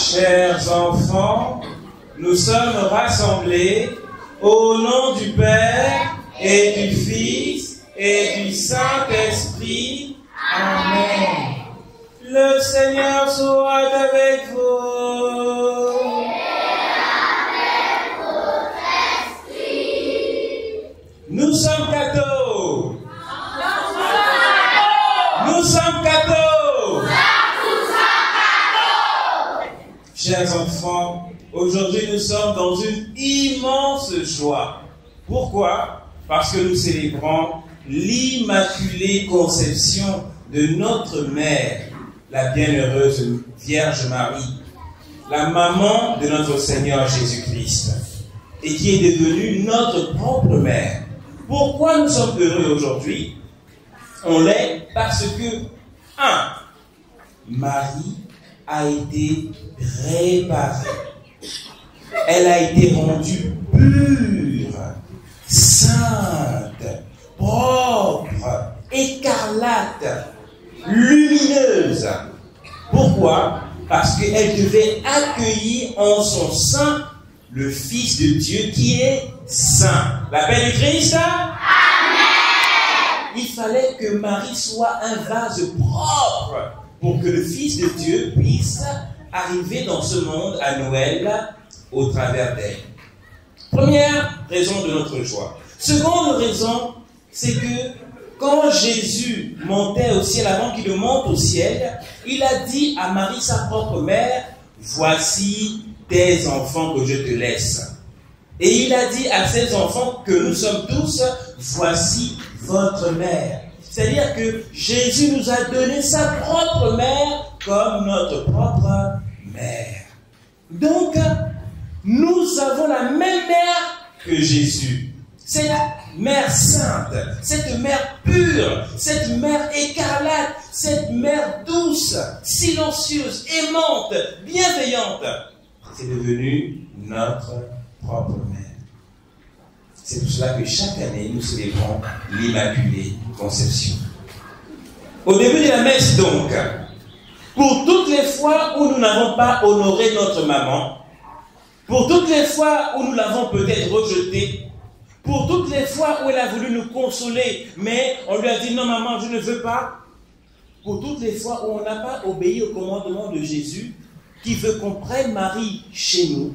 Chers enfants, nous sommes rassemblés au nom du Père et du Fils et du Saint-Esprit. Amen. Le Seigneur soit avec vous. Et avec votre esprit. Nous sommes cathos. Nous sommes cathos. Chers enfants, aujourd'hui nous sommes dans une immense joie. Pourquoi? Parce que nous célébrons l'Immaculée Conception de notre Mère, la bienheureuse Vierge Marie, la maman de notre Seigneur Jésus-Christ, et qui est devenue notre propre mère. Pourquoi nous sommes heureux aujourd'hui? On l'est parce que, 1. Marie a été réparée. Elle a été rendue pure, sainte, propre, écarlate, lumineuse. Pourquoi? Parce qu'elle devait accueillir en son sein le Fils de Dieu qui est saint. La paix du Christ? Amen. Il fallait que Marie soit un vase propre pour que le Fils de Dieu puisse arriver dans ce monde à Noël au travers d'elle. Première raison de notre joie. Seconde raison, c'est que quand Jésus montait au ciel, avant qu'il ne monte au ciel, il a dit à Marie, sa propre mère, « Voici tes enfants que je te laisse. » Et il a dit à ses enfants que nous sommes tous, « Voici votre mère. » C'est-à-dire que Jésus nous a donné sa propre mère comme notre propre mère. Donc, nous avons la même mère que Jésus. Cette mère sainte, cette mère pure, cette mère écarlate, cette mère douce, silencieuse, aimante, bienveillante. C'est devenu notre propre mère. C'est pour cela que chaque année, nous célébrons l'Immaculée Conception. Au début de la messe, donc, pour toutes les fois où nous n'avons pas honoré notre maman, pour toutes les fois où nous l'avons peut-être rejetée, pour toutes les fois où elle a voulu nous consoler, mais on lui a dit « Non, maman, je ne veux pas », pour toutes les fois où on n'a pas obéi au commandement de Jésus, qui veut qu'on prenne Marie chez nous,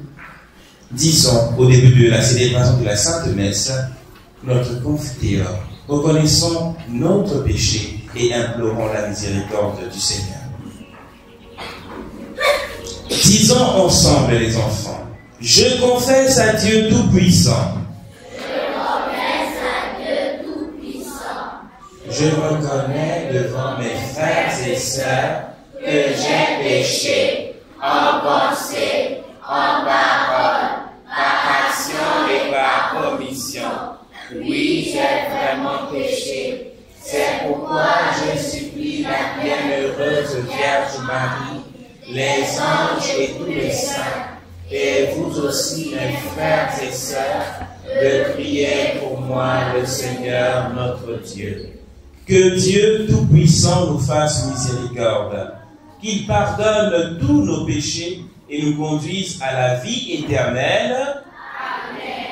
disons, au début de la célébration de la Sainte Messe, notre Confiteor, reconnaissons notre péché et implorons la miséricorde du Seigneur. Disons ensemble, les enfants, « Je confesse à Dieu Tout-Puissant. Je reconnais devant mes frères et sœurs que j'ai péché en pensée, en parole, par action et par commission. Oui, j'ai vraiment péché. C'est pourquoi je supplie la bienheureuse Vierge Marie, les anges et tous les saints, et vous aussi, mes frères et sœurs, de prier pour moi le Seigneur notre Dieu. Que Dieu Tout-Puissant nous fasse miséricorde, qu'il pardonne tous nos péchés et nous conduise à la vie éternelle. Amen.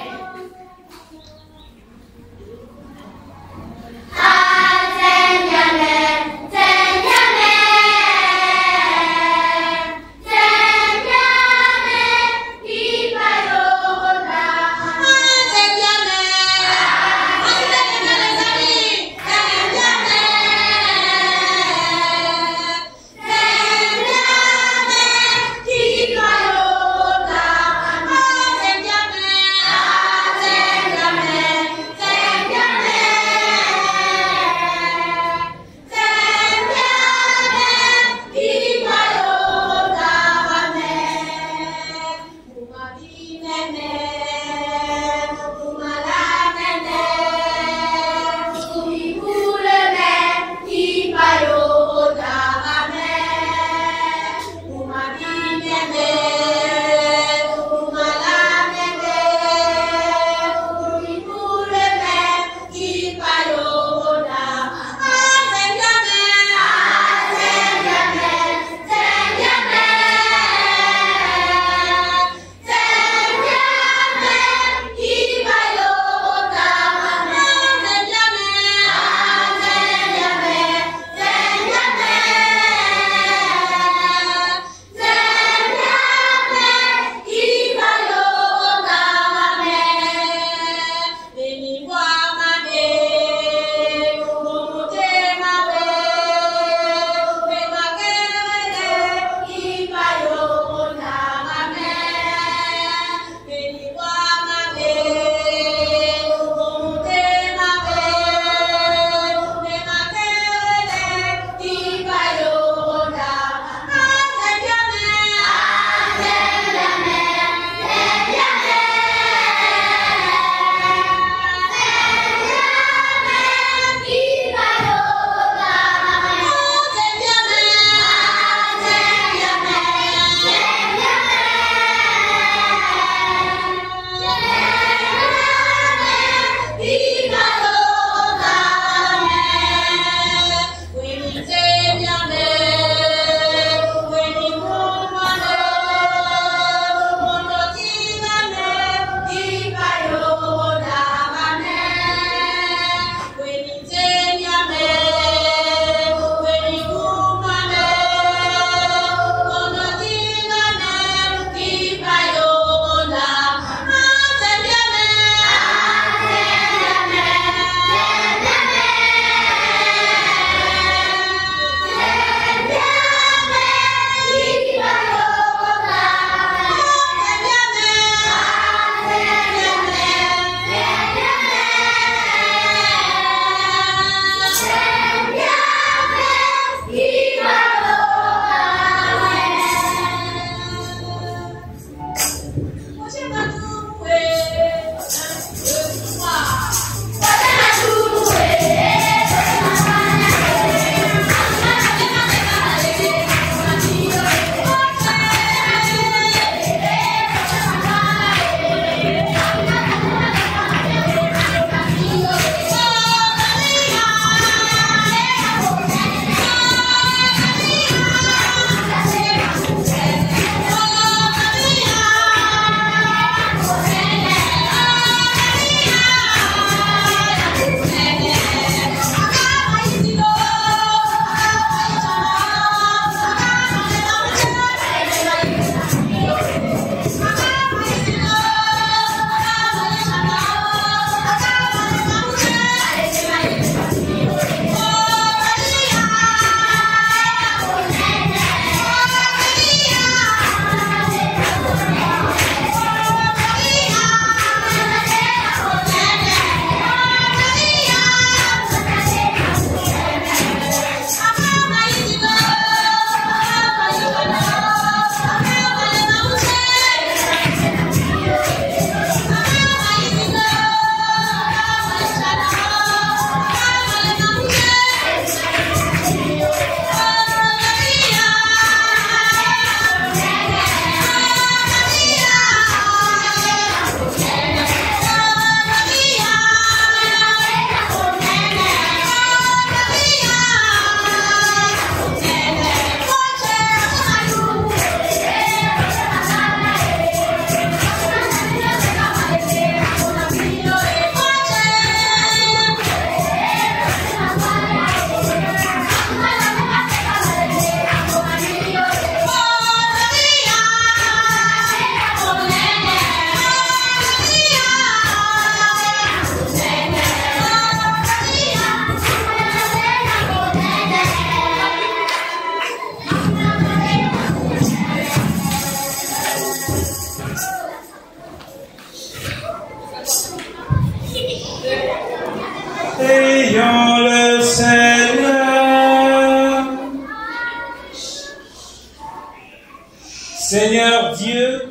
Seigneur Dieu,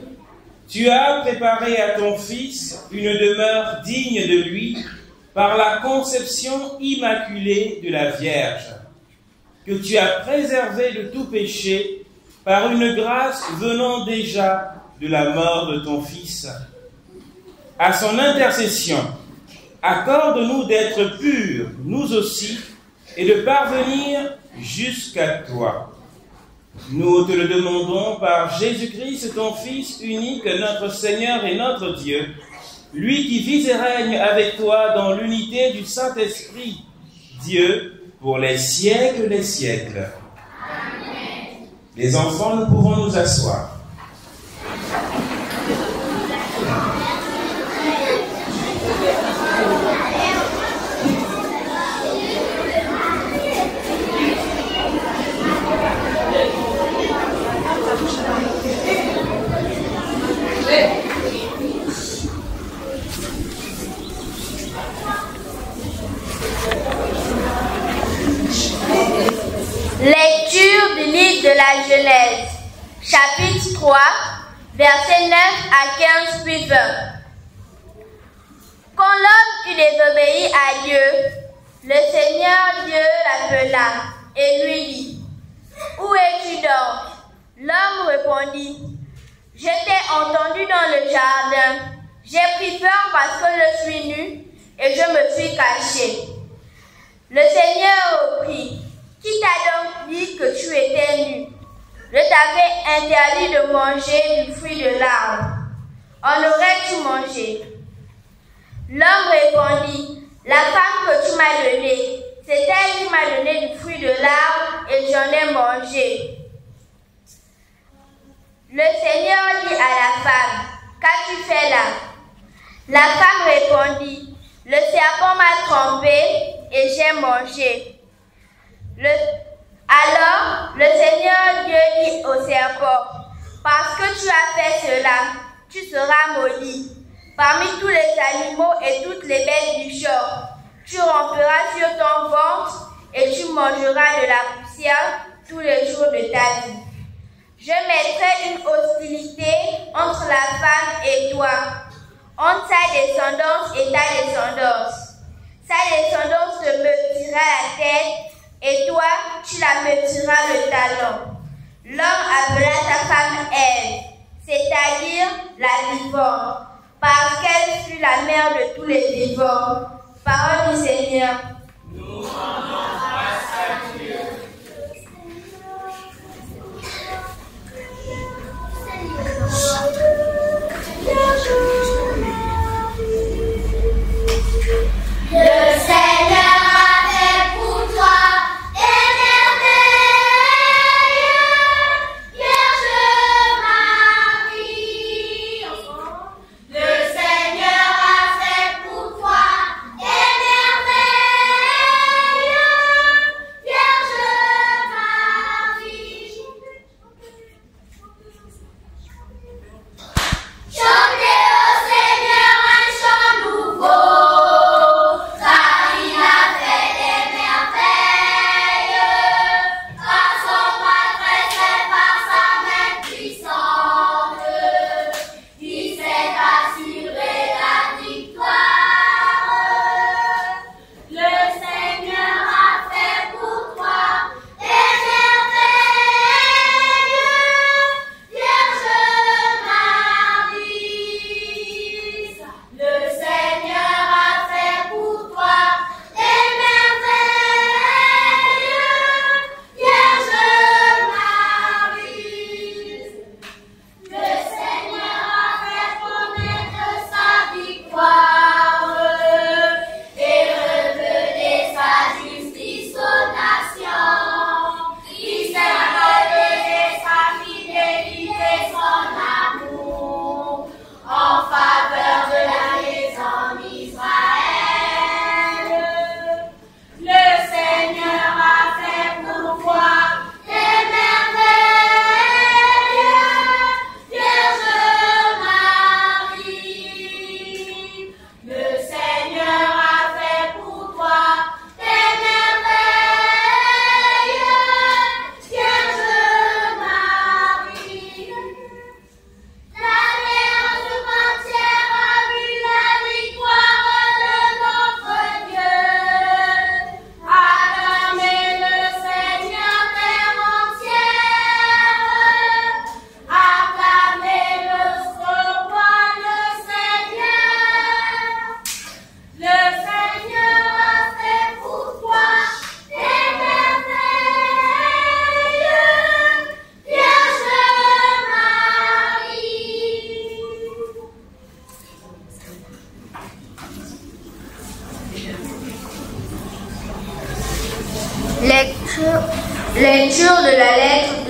tu as préparé à ton Fils une demeure digne de lui par la conception immaculée de la Vierge, que tu as préservé de tout péché par une grâce venant déjà de la mort de ton Fils. À son intercession, accorde-nous d'être purs, nous aussi, et de parvenir jusqu'à toi. Nous te le demandons par Jésus-Christ, ton Fils unique, notre Seigneur et notre Dieu, lui qui vit et règne avec toi dans l'unité du Saint-Esprit, Dieu, pour les siècles des siècles. Amen. Les enfants, nous pouvons nous asseoir. Lecture du livre de la Genèse, chapitre 3, versets 9 à 15 puis 20. Quand l'homme eut désobéi à Dieu, le Seigneur Dieu l'appela et lui dit: Où es-tu donc? L'homme répondit: Je t'ai entendu dans le jardin. J'ai pris peur parce que je suis nu et je me suis caché. Le Seigneur reprit: Qui t'a donc dit que tu étais nu? Je t'avais interdit de manger du fruit de l'arbre. En aurais-tu mangé? L'homme répondit: La femme que tu m'as donnée, c'est elle qui m'a donné du fruit de l'arbre et j'en ai mangé. Le Seigneur dit à la femme: Qu'as-tu fait là? La femme répondit: Le serpent m'a trompé et j'ai mangé. Alors, le Seigneur Dieu dit au serpent: Parce que tu as fait cela, tu seras maudit parmi tous les animaux et toutes les bêtes du champ. Tu ramperas sur ton ventre et tu mangeras de la poussière tous les jours de ta vie. Je mettrai une hostilité entre la femme et toi, entre sa descendance et ta descendance. Sa descendance te meurtrira la tête et toi, tu la meurtriras le talon. L'homme appela sa femme Ève, c'est-à-dire la vivante, parce qu'elle fut la mère de tous les vivants. Parole du Seigneur. Nous rendons grâce à Dieu. Le Seigneur a fait pour toi des merveilles, Vierge Marie. Le Seigneur a fait pour toi des merveilles.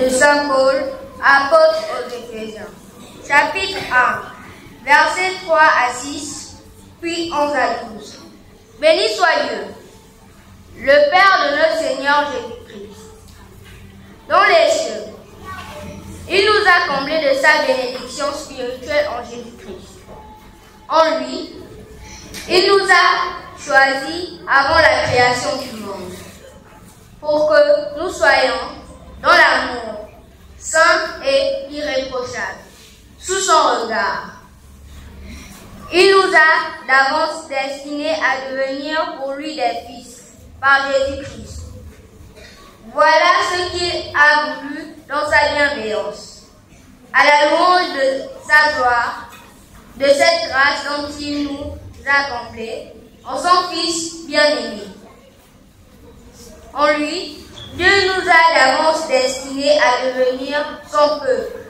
de Saint Paul, apôtre aux Éphésiens. Chapitre 1, versets 3 à 6, puis 11 à 12. Béni soit Dieu, le Père de notre Seigneur Jésus-Christ. Dans les cieux, il nous a comblés de sa bénédiction spirituelle en Jésus-Christ. En lui, il nous a choisis avant la création du monde, pour que nous soyons dans l'amour, saints et irréprochables, sous son regard. Il nous a d'avance destinés à devenir pour lui des fils, par Jésus-Christ. Voilà ce qu'il a voulu dans sa bienveillance, à la louange de sa gloire, de cette grâce dont il nous a comblés en son Fils bien-aimé. En lui, Dieu nous a d'avance destinés à devenir son peuple.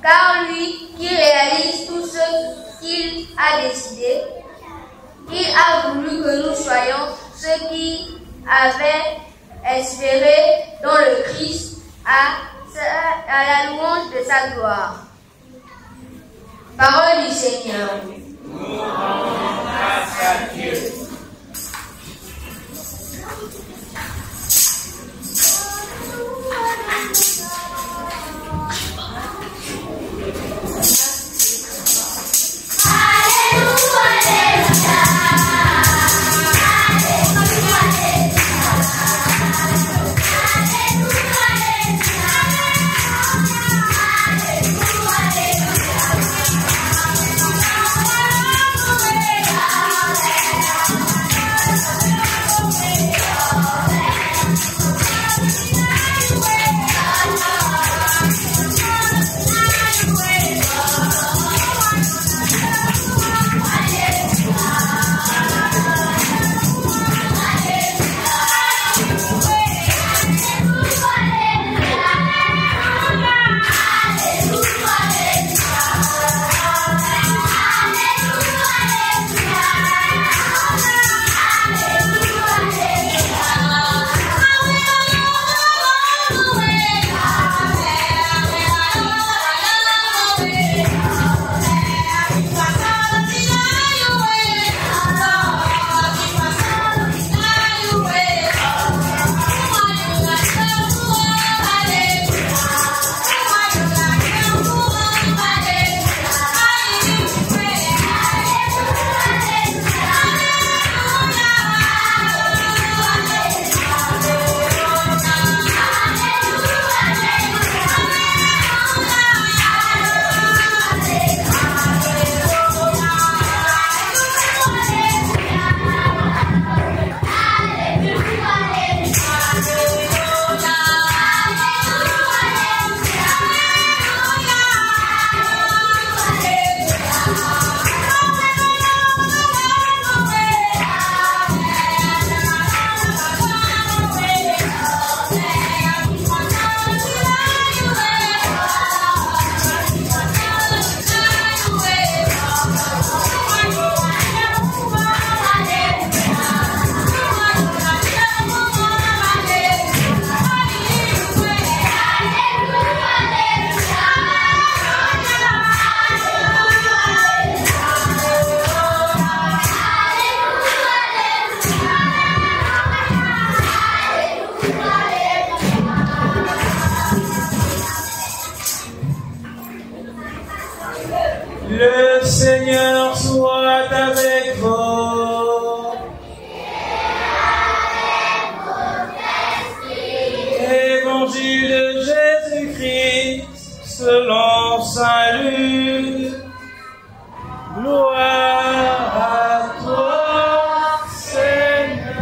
Car lui qui réalise tout ce qu'il a décidé, il a voulu que nous soyons ceux qui avaient espéré dans le Christ à la louange de sa gloire. Parole du Seigneur. Nous rendons grâce à Dieu. Le Seigneur soit avec vous. Évangile de Jésus-Christ selon saint Luc. Gloire à toi, Seigneur.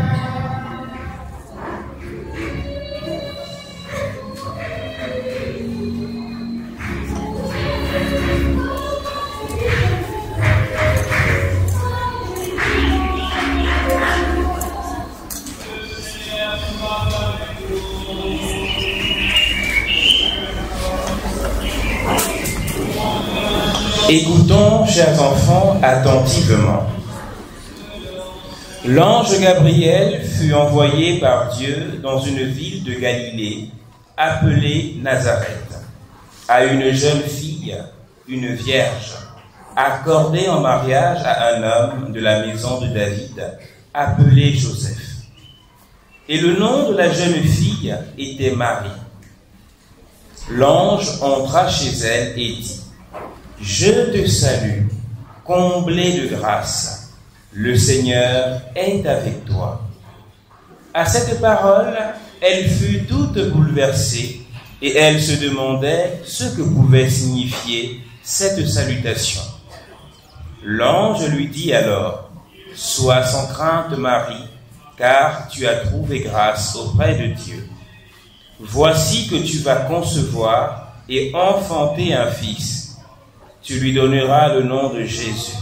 Écoutons, chers enfants, attentivement. L'ange Gabriel fut envoyé par Dieu dans une ville de Galilée, appelée Nazareth, à une jeune fille, une vierge, accordée en mariage à un homme de la maison de David, appelé Joseph. Et le nom de la jeune fille était Marie. L'ange entra chez elle et dit: Je te salue, comblée de grâce, le Seigneur est avec toi. À cette parole, elle fut toute bouleversée et elle se demandait ce que pouvait signifier cette salutation. L'ange lui dit alors: Sois sans crainte, Marie, car tu as trouvé grâce auprès de Dieu. Voici que tu vas concevoir et enfanter un fils. Tu lui donneras le nom de Jésus.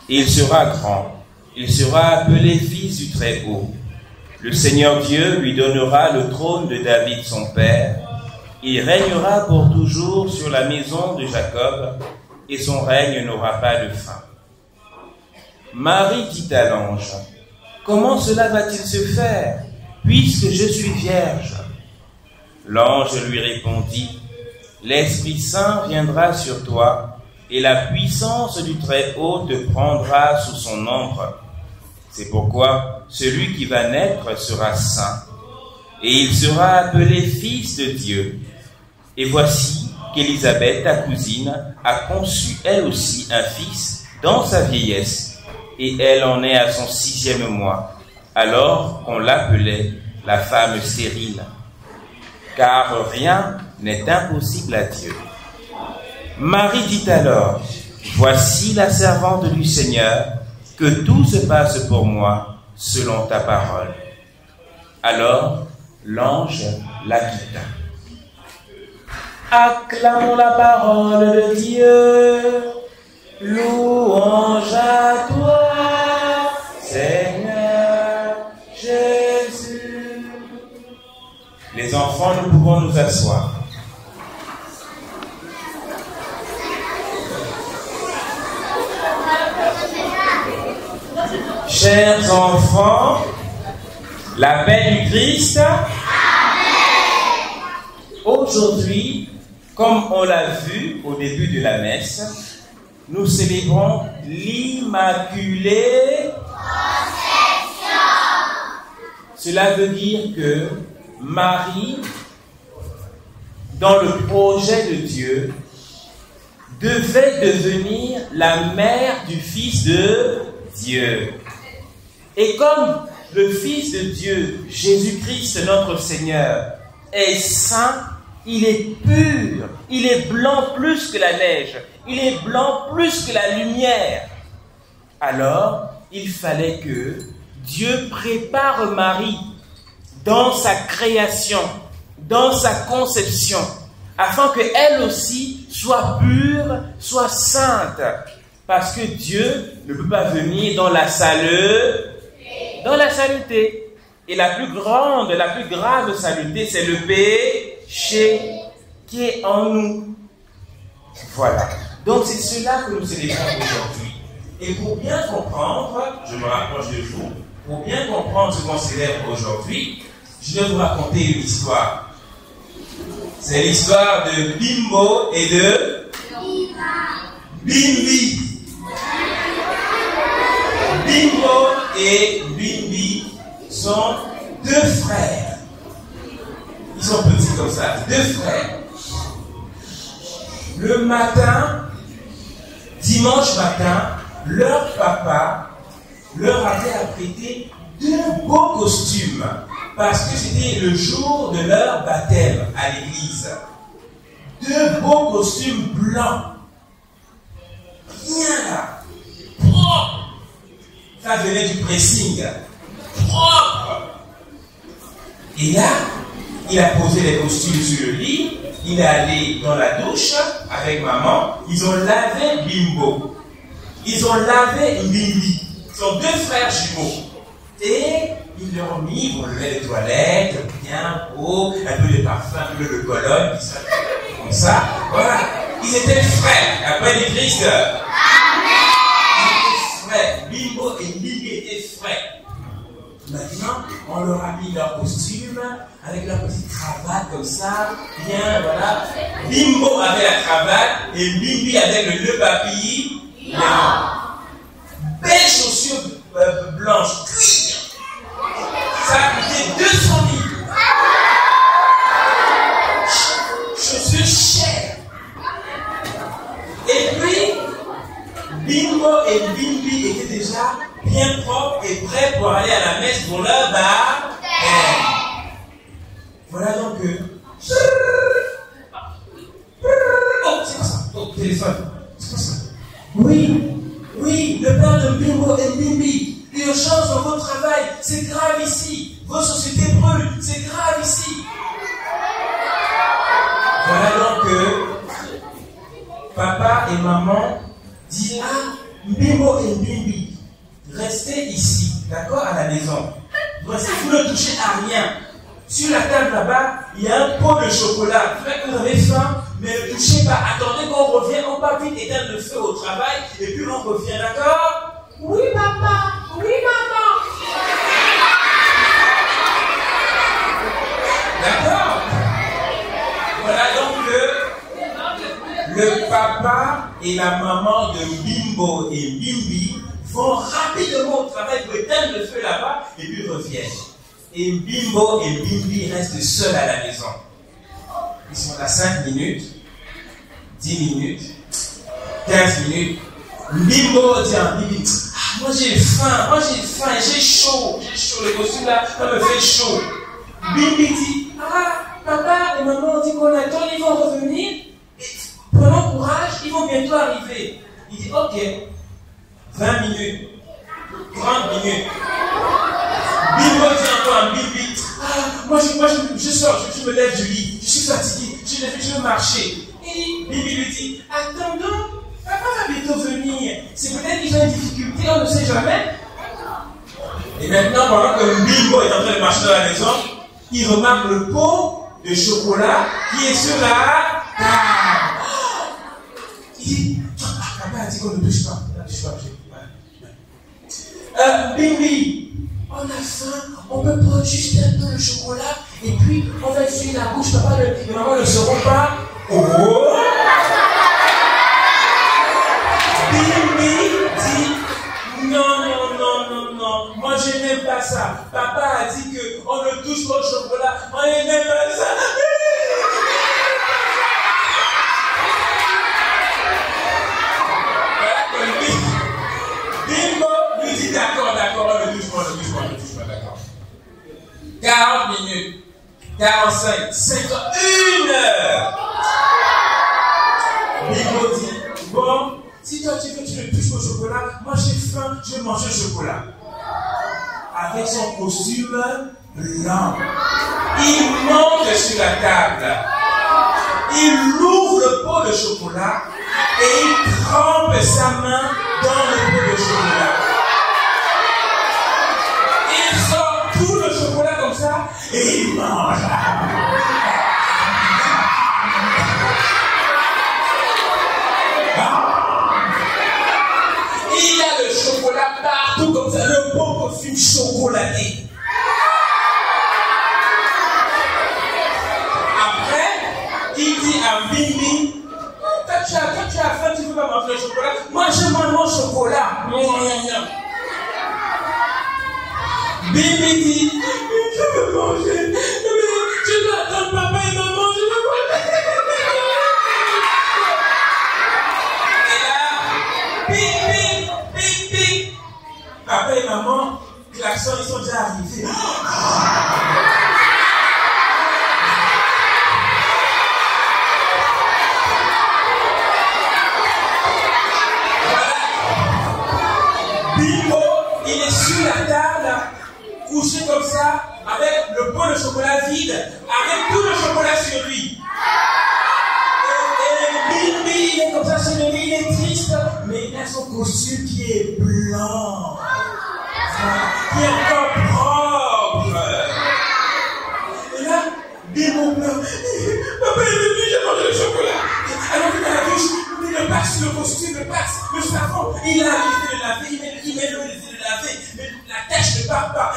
Il sera grand, il sera appelé Fils du Très-Haut. Le Seigneur Dieu lui donnera le trône de David son père. Il régnera pour toujours sur la maison de Jacob, et son règne n'aura pas de fin. Marie dit à l'ange: Comment cela va-t-il se faire, puisque je suis vierge? L'ange lui répondit: L'Esprit Saint viendra sur toi, et la puissance du Très-Haut te prendra sous son ombre. C'est pourquoi celui qui va naître sera saint, et il sera appelé Fils de Dieu. Et voici qu'Élisabeth, ta cousine, a conçu elle aussi un fils dans sa vieillesse, et elle en est à son 6e mois, alors qu'on l'appelait la femme stérile. Car rien n'est impossible à Dieu. Marie dit alors: Voici la servante du Seigneur, que tout se passe pour moi selon ta parole. Alors l'ange la quitta. Acclamons la parole de Dieu. Louange à toi, Seigneur Jésus. Les enfants, nous pouvons nous asseoir. Chers enfants, la paix du Christ. Amen. Aujourd'hui, comme on l'a vu au début de la messe, nous célébrons l'Immaculée Conception. Cela veut dire que Marie, dans le projet de Dieu, devait devenir la mère du Fils de Dieu. Et comme le Fils de Dieu, Jésus-Christ notre Seigneur, est saint, il est pur, il est blanc plus que la neige, il est blanc plus que la lumière. Alors, il fallait que Dieu prépare Marie dans sa création, dans sa conception, afin qu'elle aussi soit pure, soit sainte. Parce que Dieu ne peut pas venir dans la saleté. Et la plus grande, la plus grave saleté, c'est le péché qui est en nous. Voilà. Donc c'est cela que nous célébrons aujourd'hui. Et pour bien comprendre, je me rapproche de vous, pour bien comprendre ce qu'on célèbre aujourd'hui, je vais vous raconter une histoire. C'est l'histoire de Bimbo et de Bimbi. Bimbo et Bimbi sont deux frères. Ils sont petits comme ça, deux frères. Le matin, dimanche matin, leur papa leur avait apprêté deux beaux costumes parce que c'était le jour de leur baptême à l'église. Deux beaux costumes blancs. Bien là. Propre. Ça venait du pressing. Propre. Et là, il a posé les costumes sur le lit. Il est allé dans la douche avec maman. Ils ont lavé Bimbo. Ils ont lavé Bimbi. Ils sont deux frères jumeaux. Et ils leur ont mis le lait de toilette, bien beau, un peu de parfum, un peu de colonne, comme ça. Voilà. Ils étaient frères. Après les Christ. Amen. Ils étaient frères. Bimbo et Bimbi étaient frères. Maintenant, on leur a mis leur costume, avec leur petite cravate comme ça, bien, voilà. Bimbo avec la cravate et Bimbi avec le nœud papille. Belles chaussures blanches, cuir. Ça a coûté 200 000. Chaussures chères. Et puis, Bimbo et Bimbi étaient déjà bien propres et prêts pour aller à la messe pour leur baptême. Voilà donc oh, c'est quoi ça? Oh, téléphone. C'est quoi ça? Oui, le père de Bimbo et Bimbi. Urgence dans votre travail, c'est grave ici. Vos sociétés brûlent, c'est grave ici. Voilà donc papa et maman disent Bimbo et Bimbi, restez ici, d'accord, à la maison. Vous ne touchez à rien. Sur la table là-bas, il y a un pot de chocolat. Vous avez faim, mais ne touchez pas. Attendez qu'on revienne, on va vite éteindre le feu au travail, et puis on revient, d'accord? Oui, papa. Oui, maman. D'accord? Voilà donc le papa et la maman de Bimbo et Bimbi vont rapidement au travail pour éteindre le feu là-bas, et puis reviennent. Et Bimbo et Bimbi restent seuls à la maison. Ils sont là 5 minutes, 10 minutes, 15 minutes. Bimbo dit à Bimbi, moi j'ai faim, j'ai chaud, le costume là, ça me fait chaud. Bimbi dit, papa et maman dit qu'on attend, ils vont revenir. Prenons courage, ils vont bientôt arriver. Il dit, ok, 20 minutes, 30 minutes. Bimbo dit encore à Bimbi, moi je sors, je me lève du lit, je suis fatigué, je veux marcher. Et Bimbi lui dit, attends donc, papa va bientôt venir, c'est peut-être qu'il a une difficulté, on ne sait jamais. Et maintenant, pendant que Bimbo est en train de marcher dans la maison, il remarque le pot de chocolat qui est sur la table. Il dit, papa a dit qu'on ne touche pas, Bimbi, on a faim, on peut prendre juste un peu de chocolat et puis on va essuyer la bouche, papa et maman ne sauront pas. Oh! Bimbi dit non, moi je n'aime pas ça. Papa a dit qu'on ne touche pas au chocolat, moi je n'aime pas ça. Bimbo lui dit d'accord, on ne touche pas, d'accord. 40 minutes, 45, 50, 1 heure. Bimbo dit, bon, si toi tu veux, tu ne touches pas au chocolat, moi j'ai faim, je vais manger le chocolat. Avec son costume blanc, il monte sur la table, il ouvre le pot de chocolat et il trempe sa main dans le pot de chocolat. Il sort tout le chocolat comme ça et il mange. Il y a le chocolat partout comme ça, le pot costume chocolaté. Après, il dit à Bimbi, quand tu as faim, tu ne veux pas manger le chocolat. Moi, je mange mon chocolat. Bimbi dit, je veux manger. Mais je dois attendre papa et maman, je veux manger. Et là, bip. Papa et maman, klaxon, ils sont déjà arrivés. Bimbo, il est sur la table, couché comme ça, avec le pot de chocolat vide, avec tout le chocolat sur lui. Et Bimbi, il est comme ça sur lui, il est triste, mais il a son costume qui est blanc, qui est encore propre. Et là, Bimbo pleure. Papa est venu, j'ai mangé le chocolat. Alors il est dans la douche, il le passe sur le costume, le savon, il a arrêté de laver, il met l'eau de laver, mais la tâche ne part pas.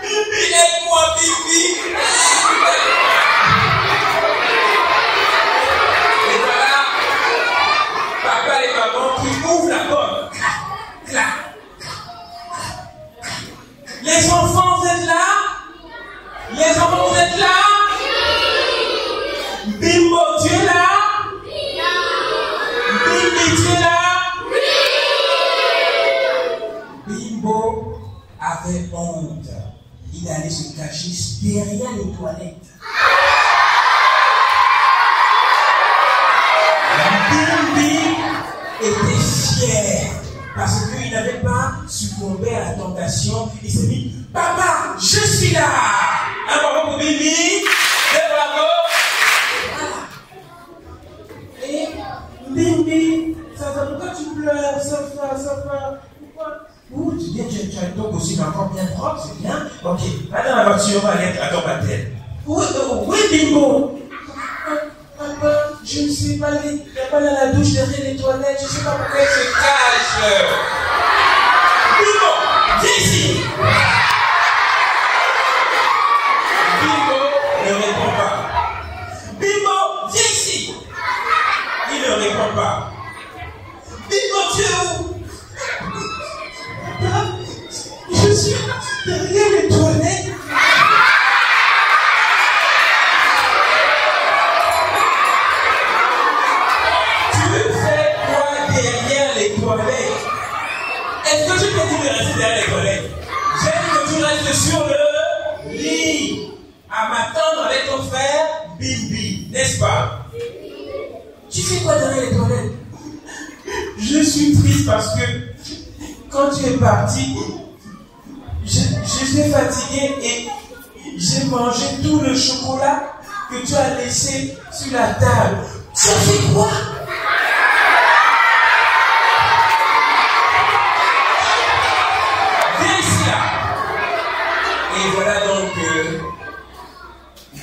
Bibi, aide-moi, Bibi. derrière les toilettes. Bimbi était fier parce qu'il n'avait pas succombé à la tentation. Il s'est dit, papa, je suis là. Un bravo pour Bimbi. Et bravo. Voilà. Et Bimbi, ça va, pourquoi tu pleures? Ça va. Pourquoi? Ouh, tu viens, tu as le dos aussi encore bien propre, c'est bien. Ok, maintenant la voiture va aller à ton baptême. Oui, Bimbo. Papa, je ne sais pas, il n'y a pas dans la douche derrière les toilettes, je ne sais pas pourquoi il se cache. Bimbo, viens ici. Bimbo ne répond pas. Bimbo, viens ici. Il ne répond pas. Bimbo, tu es où? Je suis derrière les toilettes. Est-ce que tu peux dire de rester derrière les toilettes? J'aime que tu restes sur le lit à m'attendre avec ton frère Bimbi, n'est-ce pas? Tu fais quoi derrière les toilettes? Je suis triste parce que quand tu es parti, j'étais fatigué et j'ai mangé tout le chocolat que tu as laissé sur la table. Tu as fait quoi? Et voilà donc que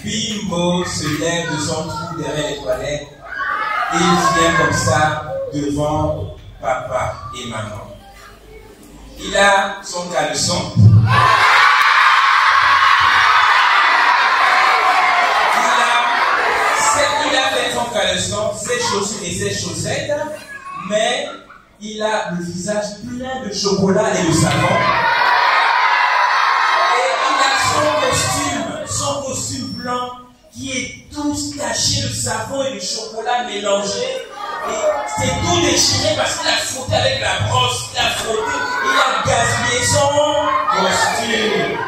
Bimbo se lève de son trou derrière les toilettes et il vient comme ça devant papa et maman. Il a son caleçon. Il a fait son caleçon, ses chaussures et ses chaussettes, mais il a le visage plein de chocolat et de savon. Son costume blanc qui est tout taché de savon et de chocolat mélangé. Et c'est tout déchiré parce qu'il a frotté avec la brosse, il a frotté, il a gaspillé son costume.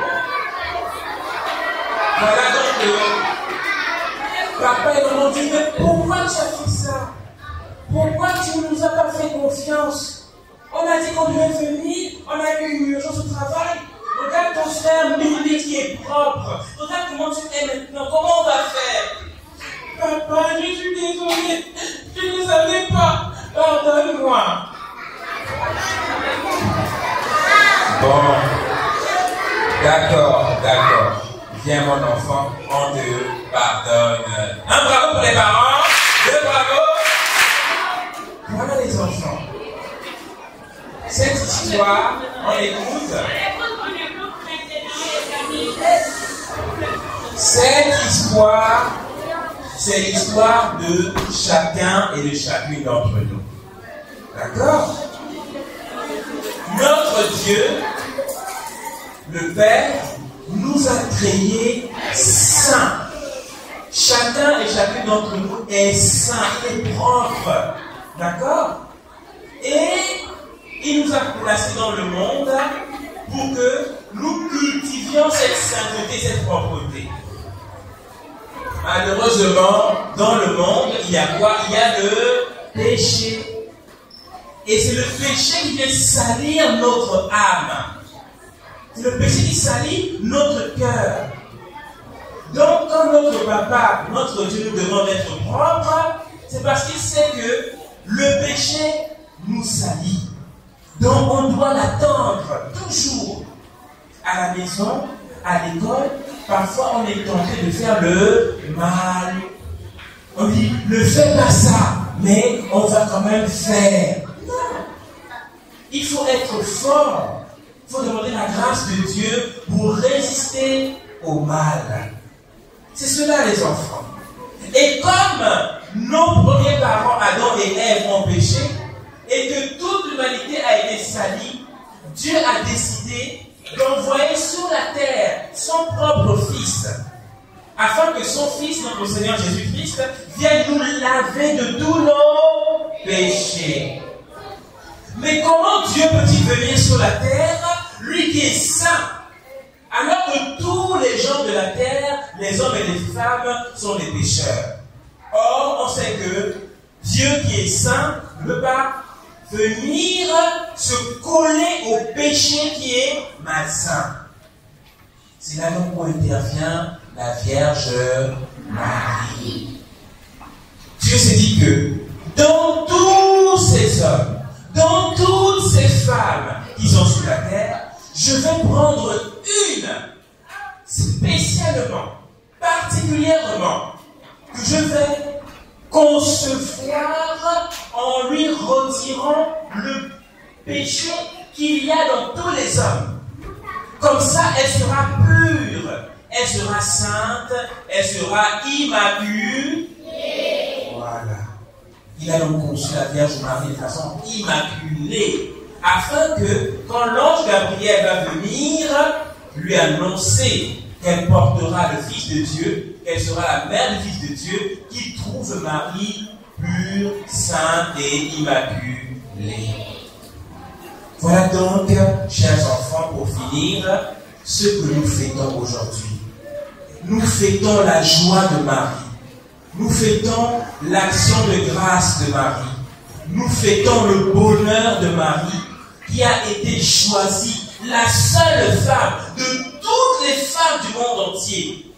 Voilà donc papa et maman disent, mais pourquoi tu as fait ça? Pourquoi tu ne nous as pas fait confiance? On a dit qu'on devait venir, on a eu une urgence au travail. Regarde ton frère Bimbi qui est propre. Regarde comment tu es maintenant. Comment on va faire? Papa, je suis désolée. Je ne savais pas. Pardonne-moi. Bon. D'accord. Viens mon enfant, on te pardonne. Un bravo pour les parents. Deux bravo. Voilà les enfants. Cette histoire, on écoute. Cette histoire, c'est l'histoire de chacun et de chacune d'entre nous. D'accord? Notre Dieu, le Père, nous a créés saints. Chacun et chacune d'entre nous est saint, est propre. D'accord? Et il nous a placés dans le monde pour que nous cultivions cette sainteté, cette propreté. Malheureusement, dans le monde, il y a quoi? Il y a le péché. Et c'est le péché qui vient salir notre âme. C'est le péché qui salit notre cœur. Donc, quand notre papa, notre Dieu nous demande d'être propre, c'est parce qu'il sait que le péché nous salit. Donc, on doit l'attendre toujours. À la maison, à l'école, parfois on est tenté de faire le mal. On dit, ne fais pas ça, mais on va quand même faire. Non. Il faut être fort. Il faut demander la grâce de Dieu pour résister au mal. C'est cela les enfants. Et comme nos premiers parents, Adam et Ève, ont péché, et que toute l'humanité a été salie, Dieu a décidé d'envoyer sur la terre son propre Fils, afin que son Fils, notre Seigneur Jésus-Christ, vienne nous laver de tous nos péchés. Mais comment Dieu peut-il venir sur la terre, lui qui est saint, Alors que tous les gens de la terre, les hommes et les femmes, sont des pécheurs. Or, on sait que Dieu qui est saint ne peut pas venir se coller au péché qui est malsain. C'est là donc où intervient la Vierge Marie. Dieu s'est dit que dans tous ces hommes, dans toutes ces femmes qui sont sur la terre, je vais prendre une spécialement, particulièrement, que je vais concevoir en lui retirant le péché qu'il y a dans tous les hommes. Comme ça, elle sera pure, elle sera sainte, elle sera immaculée. Voilà. Il a donc conçu la Vierge Marie de façon immaculée, afin que, quand l'ange Gabriel va venir lui annoncer qu'elle portera le Fils de Dieu, qu'elle sera la mère du Fils de Dieu, qu'il trouve Marie pure, sainte et immaculée. Voilà donc, chers enfants, pour finir, ce que nous fêtons aujourd'hui. Nous fêtons la joie de Marie. Nous fêtons l'action de grâce de Marie. Nous fêtons le bonheur de Marie, qui a été choisie, la seule femme de toutes les femmes du monde entier,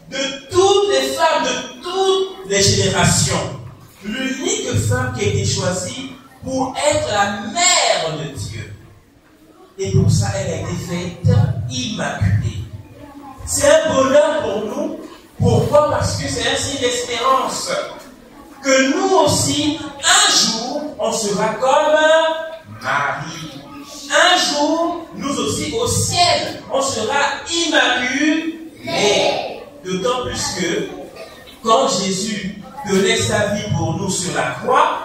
de toutes les femmes de toutes les générations. L'unique femme qui a été choisie pour être la mère de Dieu. Et pour ça, elle a été faite immaculée. C'est un bonheur pour nous. Pourquoi? Parce que c'est un signe d'espérance. Que nous aussi, un jour, on sera comme Marie. Un jour, nous aussi, au ciel, on sera immaculés. D'autant plus que, quand Jésus donnait sa vie pour nous sur la croix,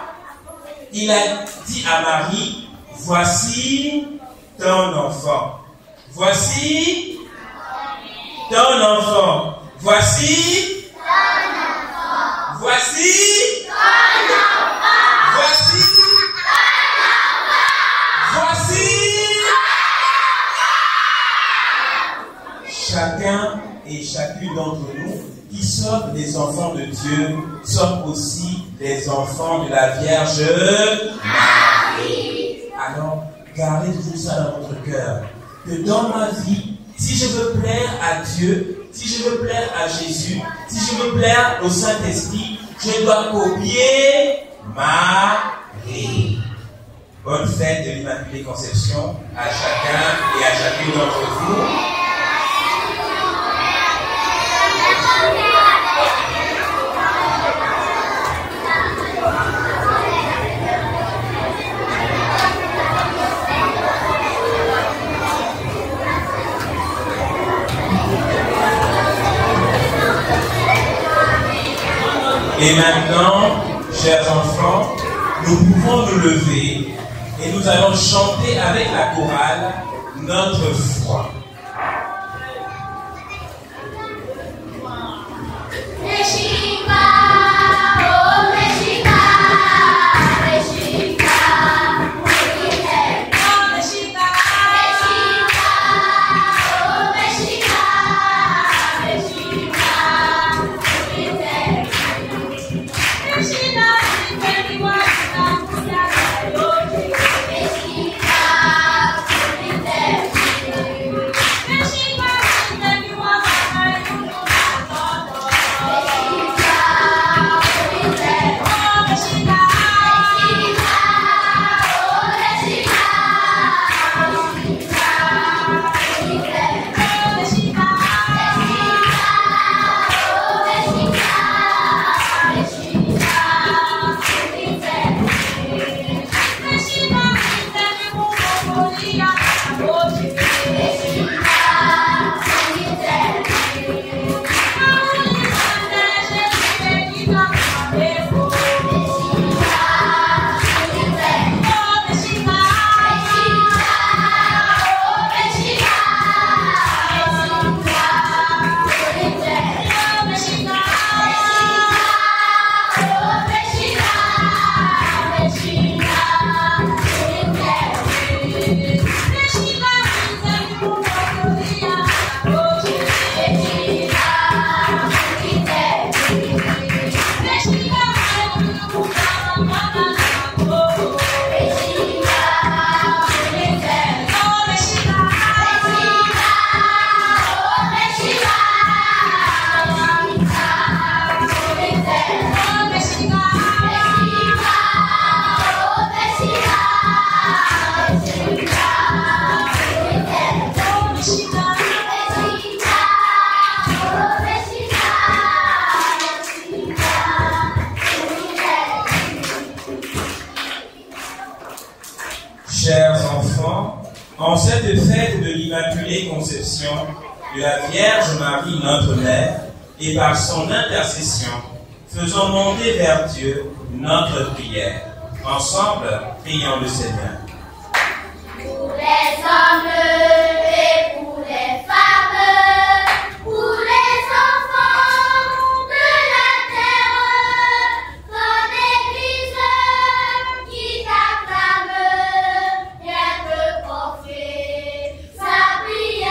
il a dit à Marie, voici ton enfant. Voici ton enfant. Voici ton enfant. Voici ton enfant. Voici ton enfant. Voici. Chacun et chacune d'entre nous qui sommes des enfants de Dieu sommes aussi des enfants de la Vierge Marie. Alors, gardez toujours ça dans votre cœur. Que dans ma vie, si je veux plaire à Dieu, si je veux plaire à Jésus, si je veux plaire au Saint-Esprit, je dois copier Marie. Bonne fête de l'Immaculée Conception à chacun et à chacune d'entre vous. Et maintenant, chers enfants, nous pouvons nous lever et nous allons chanter avec la chorale notre foi. sainte fête de l'Immaculée Conception de la Vierge Marie, notre Mère, et par son intercession, faisons monter vers Dieu notre prière. Ensemble, prions le Seigneur. Pour les hommes et pour les femmes, pour les enfants de la terre, ton Église qui t'acclame, viens te confier sa prière.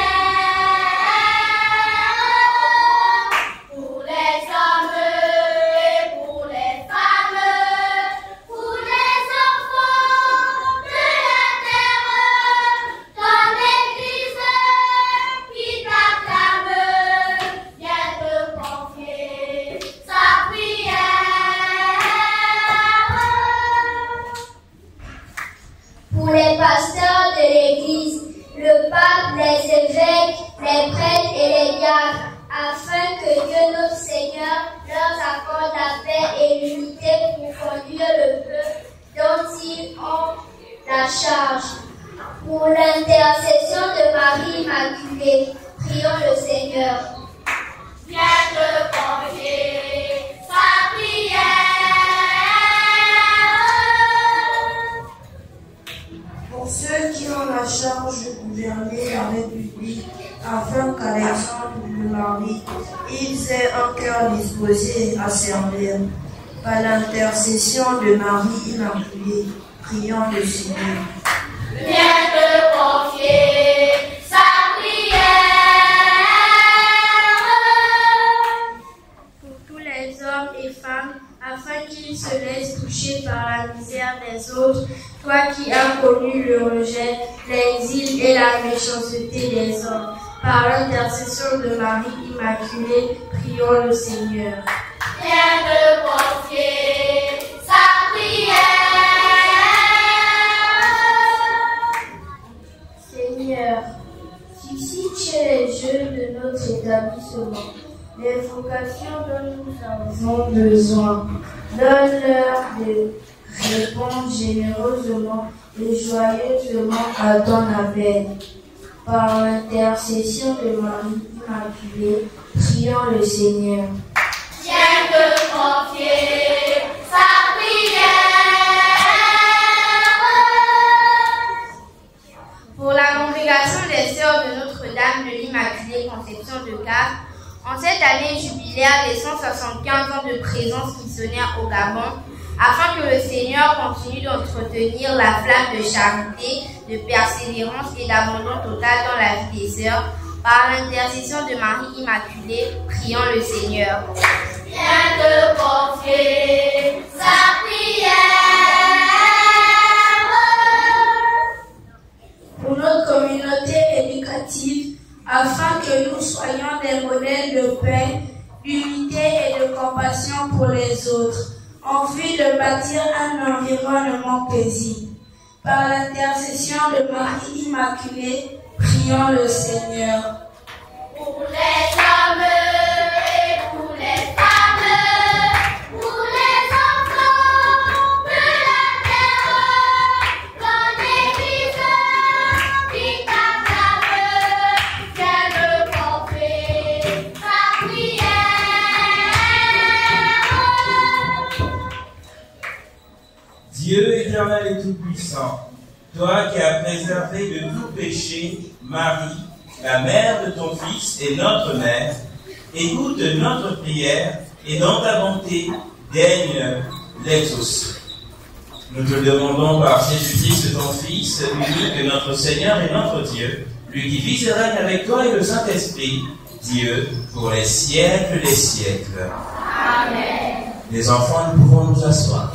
Pour les hommes et pour les femmes, pour les enfants de la terre, ton Église qui t'acclame, viens te confier sa prière. Pour les pasteurs de l'Église, le pape, les évêques, les prêtres et les diacres, afin que Dieu notre Seigneur leur accorde la paix et l'unité pour conduire le peuple dont ils ont la charge. Pour l'intercession de Marie Immaculée, prions le Seigneur. Viens te confier sa prière. Pour ceux qui ont la charge de gouverner la République, afin qu'Alexandre le Marie, ils aient un cœur disposé à servir. Par l'intercession de Marie Immaculée, prions le Seigneur. Viens te confier sa prière. Pour tous les hommes et femmes, afin qu'ils se laissent toucher par la misère des autres, toi qui as connu le rejet, l'exil et la méchanceté des hommes. Par l'intercession de Marie Immaculée, prions le Seigneur. Viens te confier sa prière. Seigneur, suscite chez les jeunes de notre établissement les vocations dont nous avons besoin. Donne-leur de répondre généreusement et joyeusement à ton appel. Par l'intercession de Marie Immaculée, prions le Seigneur. Viens te confier sa prière. Pour la congrégation des sœurs de Notre-Dame de l'Immaculée Conception de Gap, en cette année jubilaire des 175 ans de présence missionnaire au Gabon, afin que le Seigneur continue d'entretenir la flamme de charité, de persévérance et d'abandon total dans la vie des sœurs, par l'intercession de Marie Immaculée, prions le Seigneur. Viens te confier sa prière. Pour notre communauté éducative, afin que nous soyons des modèles de paix, d'unité et de compassion pour les autres, en vue de bâtir un environnement paisible. Par l'intercession de Marie Immaculée, prions le Seigneur. Pour les hommes et pour les femmes, pour les enfants de la terre, ton Église qui t'acclame, viens te confier sa prière. Dieu éternel et tout-puissant, toi qui as préservé de tout péché Marie, la mère de ton Fils et notre mère, écoute notre prière et dans ta bonté, daigne l'exaucer. Nous te demandons par Jésus-Christ, ton Fils, unique, notre Seigneur et notre Dieu, lui qui vit et règne avec toi et le Saint-Esprit, Dieu, pour les siècles des siècles. Amen. Les enfants, nous pouvons nous asseoir.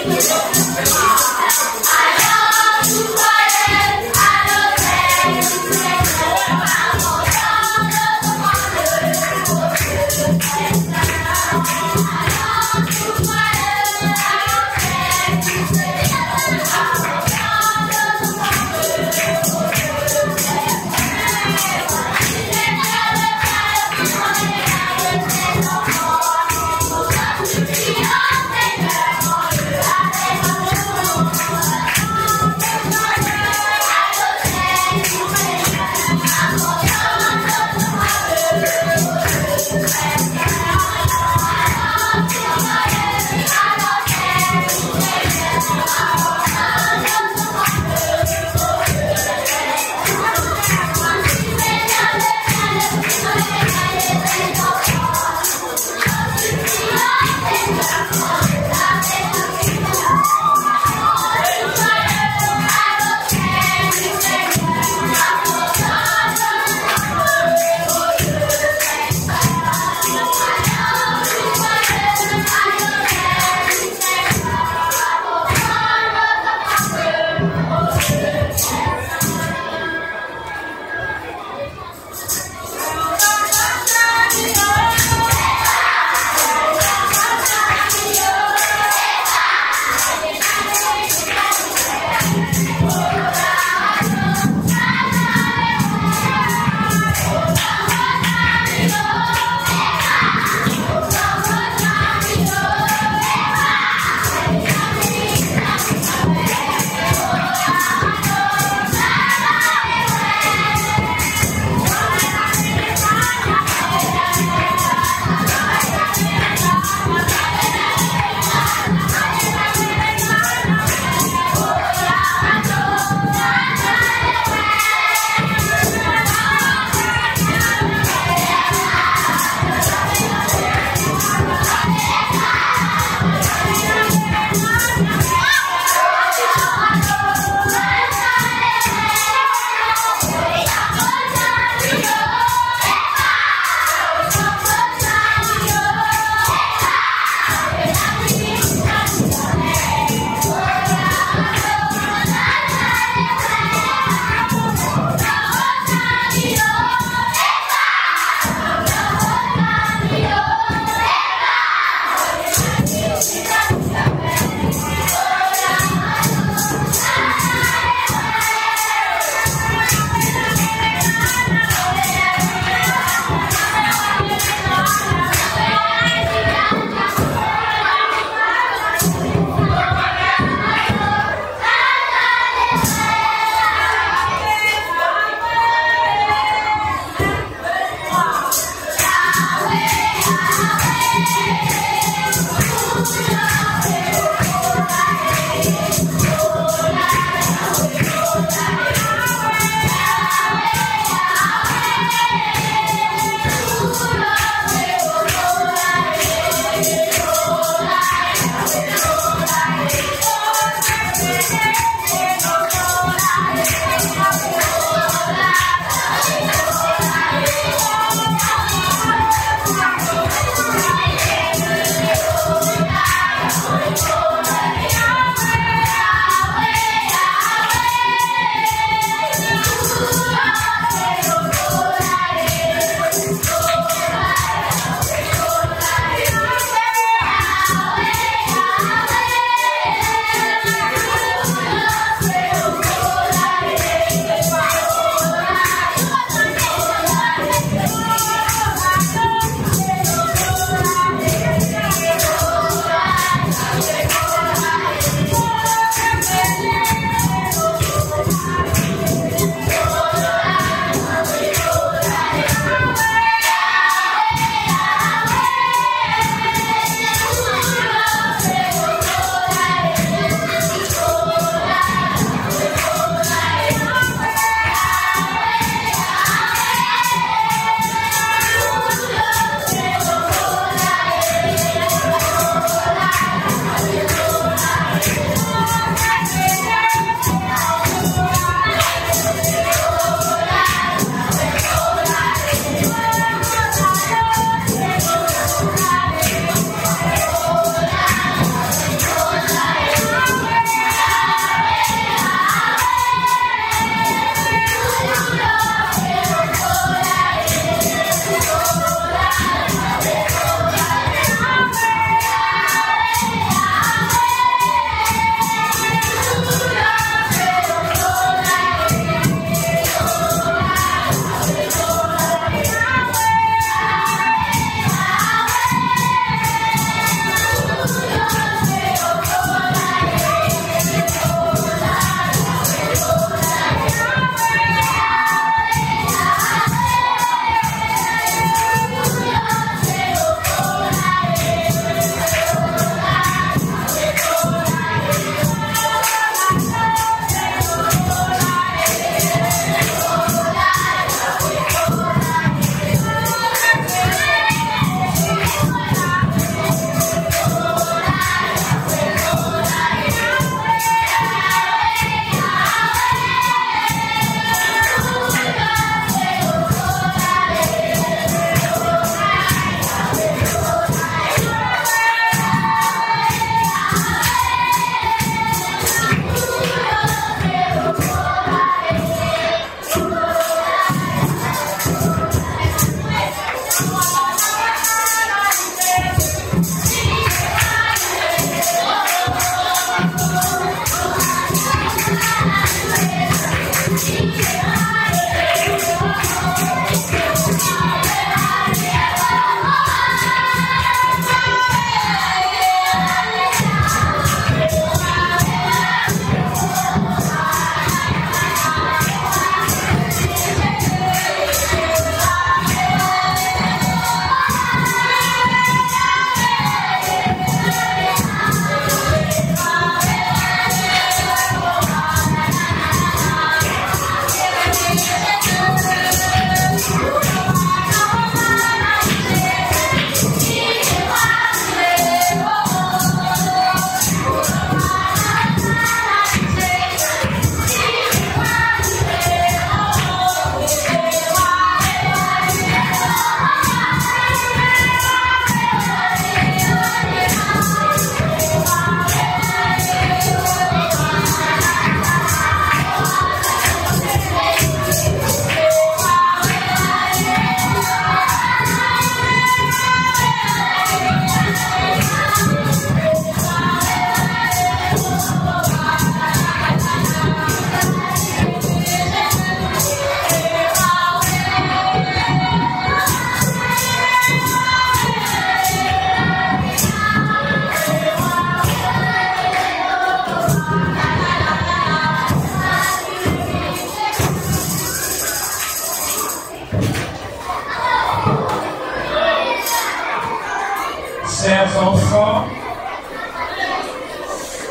Thank you.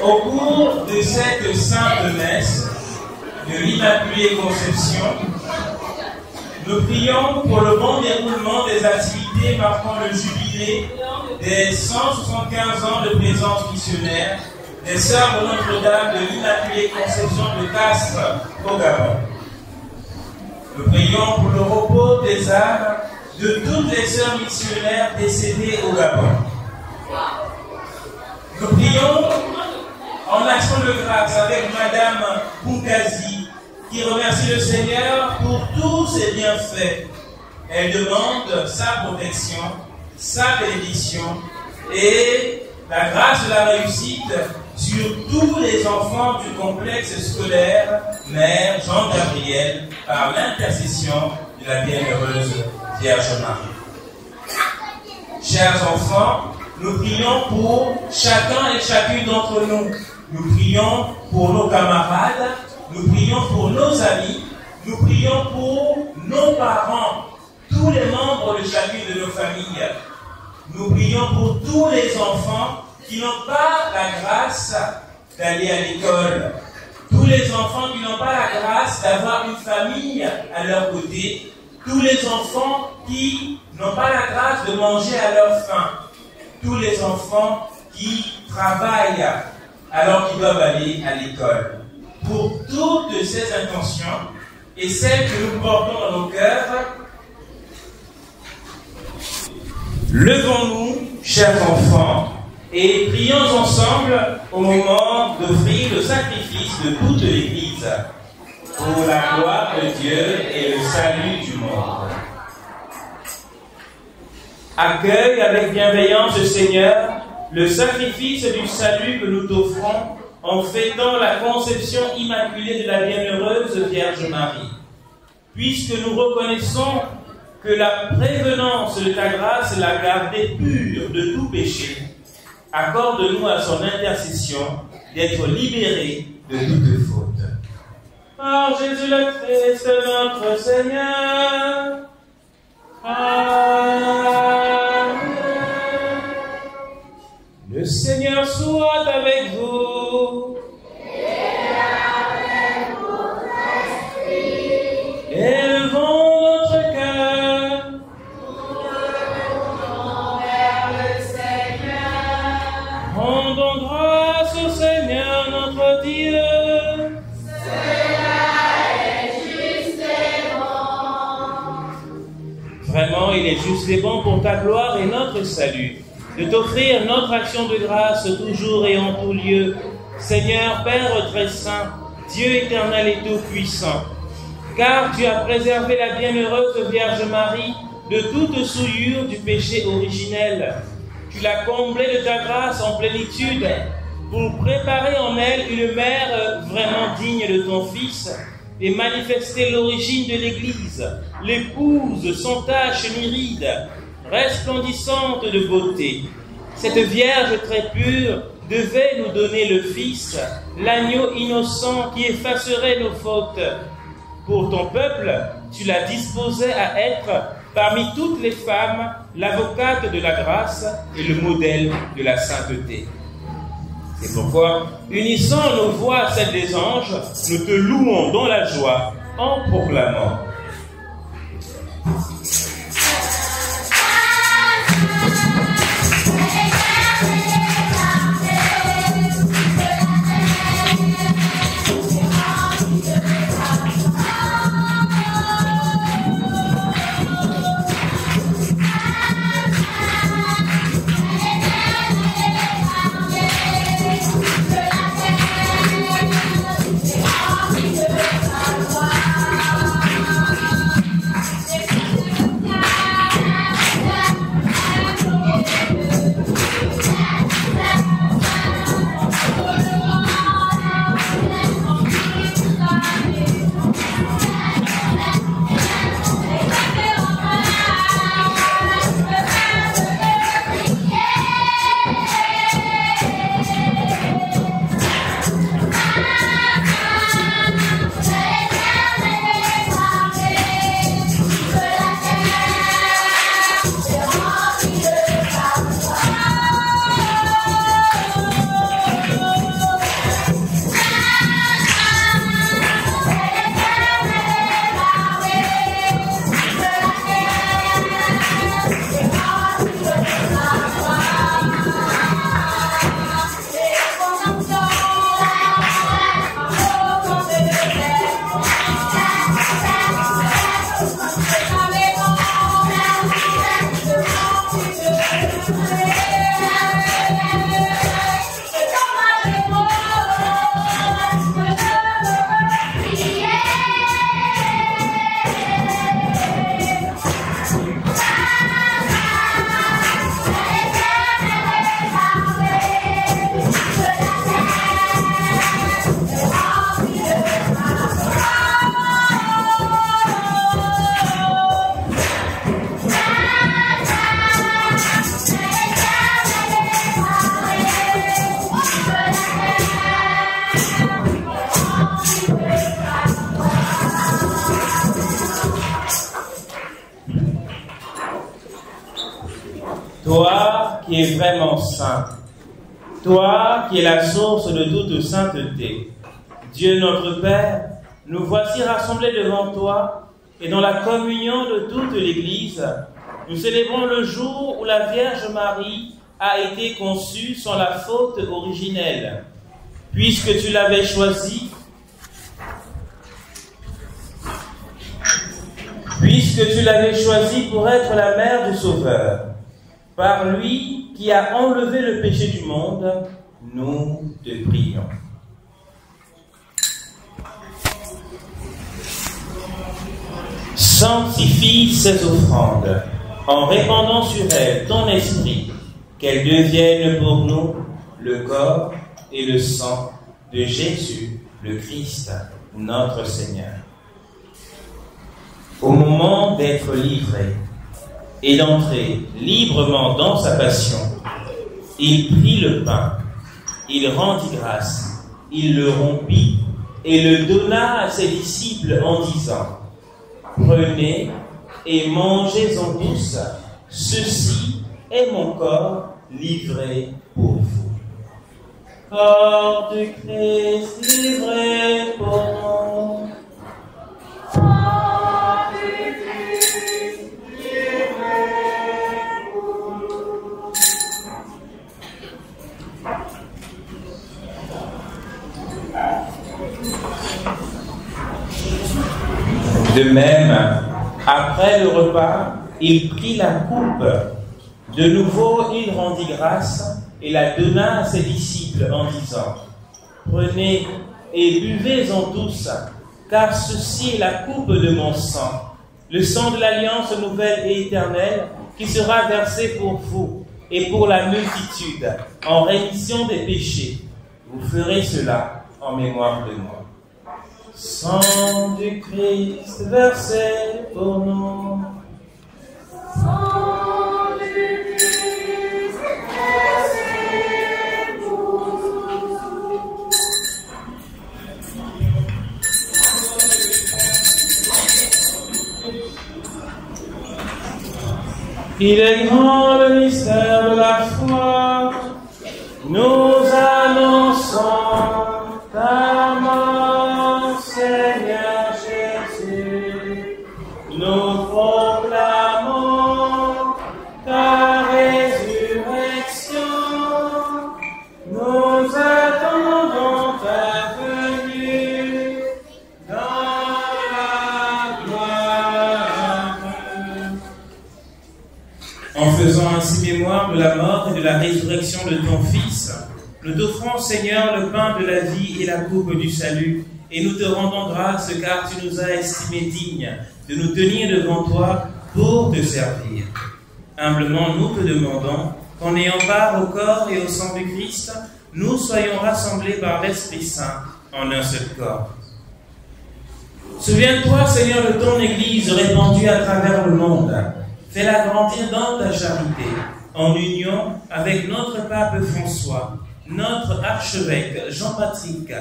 Au cours de cette sainte messe de l'Immaculée Conception, nous prions pour le bon déroulement des activités marquant le jubilé des 175 ans de présence missionnaire des Sœurs de Notre-Dame de l'Immaculée Conception de Castres au Gabon. Nous prions pour le repos des âmes de toutes les sœurs missionnaires décédées au Gabon. Nous prions en action de grâce avec Madame Boukazi, qui remercie le Seigneur pour tous ses bienfaits. Elle demande sa protection, sa bénédiction et la grâce de la réussite sur tous les enfants du complexe scolaire Mère Jean-Gabriel par l'intercession de la Bienheureuse Vierge Marie. Chers enfants, nous prions pour chacun et chacune d'entre nous. Nous prions pour nos camarades, nous prions pour nos amis, nous prions pour nos parents, tous les membres de chacune de nos familles. Nous prions pour tous les enfants qui n'ont pas la grâce d'aller à l'école, tous les enfants qui n'ont pas la grâce d'avoir une famille à leur côté, tous les enfants qui n'ont pas la grâce de manger à leur faim, tous les enfants qui travaillent alors qu'ils doivent aller à l'école. Pour toutes ces intentions et celles que nous portons dans nos cœurs, levons-nous, chers enfants, et prions ensemble au moment d'offrir le sacrifice de toute l'Église pour la gloire de Dieu et le salut du monde. Accueille avec bienveillance, Seigneur, le sacrifice du salut que nous t'offrons en fêtant la conception immaculée de la Bienheureuse Vierge Marie. Puisque nous reconnaissons que la prévenance de ta grâce l'a gardée pure de tout péché, accorde-nous à son intercession d'être libérés de toute faute. Par Jésus le Christ, notre Seigneur. Amen. Le Seigneur soit avec vous. Et avec votre esprit. Élevons notre cœur. Nous le tournons vers le Seigneur. Rendons grâce au Seigneur notre Dieu. Vraiment, il est juste et bon pour ta gloire et notre salut de t'offrir notre action de grâce toujours et en tout lieu. Seigneur, Père très saint, Dieu éternel et tout-puissant, car tu as préservé la bienheureuse Vierge Marie de toute souillure du péché originel. Tu l'as comblée de ta grâce en plénitude pour préparer en elle une mère vraiment digne de ton Fils et manifester l'origine de l'Église, l'épouse sans tache ni ride, resplendissante de beauté. Cette Vierge très pure devait nous donner le Fils, l'agneau innocent qui effacerait nos fautes. Pour ton peuple, tu l'as disposé à être, parmi toutes les femmes, l'avocate de la grâce et le modèle de la sainteté. C'est pourquoi, unissant nos voix à celles des anges, nous te louons dans la joie en proclamant. qui es vraiment saint, toi qui es la source de toute sainteté, Dieu notre Père, nous voici rassemblés devant toi et dans la communion de toute l'Église, nous célébrons le jour où la Vierge Marie a été conçue sans la faute originelle, puisque tu l'avais choisie. Puisque tu l'avais choisi pour être la mère du Sauveur, par lui qui a enlevé le péché du monde, nous te prions. Sanctifie ces offrandes, en répandant sur elles ton esprit, qu'elles deviennent pour nous le corps et le sang de Jésus, le Christ, notre Seigneur. Au moment d'être livré et d'entrer librement dans sa passion, il prit le pain, il rendit grâce, il le rompit et le donna à ses disciples en disant : prenez et mangez-en tous, ceci est mon corps livré pour vous. Corps du Christ livré pour nous. De même, après le repas, il prit la coupe. De nouveau, il rendit grâce et la donna à ses disciples en disant : prenez et buvez-en tous, car ceci est la coupe de mon sang, le sang de l'alliance nouvelle et éternelle qui sera versé pour vous et pour la multitude en rémission des péchés. Vous ferez cela en mémoire de moi. Sang du Christ versé pour nous. Sang du Christ versé pour nous. Il est grand le mystère de la foi. Nous annonçons ta mort, Seigneur Jésus. Nous proclamons ta résurrection. Nous attendons ta venue dans la gloire. En faisant ainsi mémoire de la mort et de la résurrection de ton Fils, nous t'offrons, Seigneur, le pain de la vie et la coupe du salut, et nous te rendons grâce car tu nous as estimés dignes de nous tenir devant toi pour te servir. Humblement, nous te demandons qu'en ayant part au corps et au sang du Christ, nous soyons rassemblés par l'Esprit Saint en un seul corps. Souviens-toi, Seigneur, de ton Église répandue à travers le monde. Fais-la grandir dans ta charité, en union avec notre pape François, notre archevêque Jean-Patrick,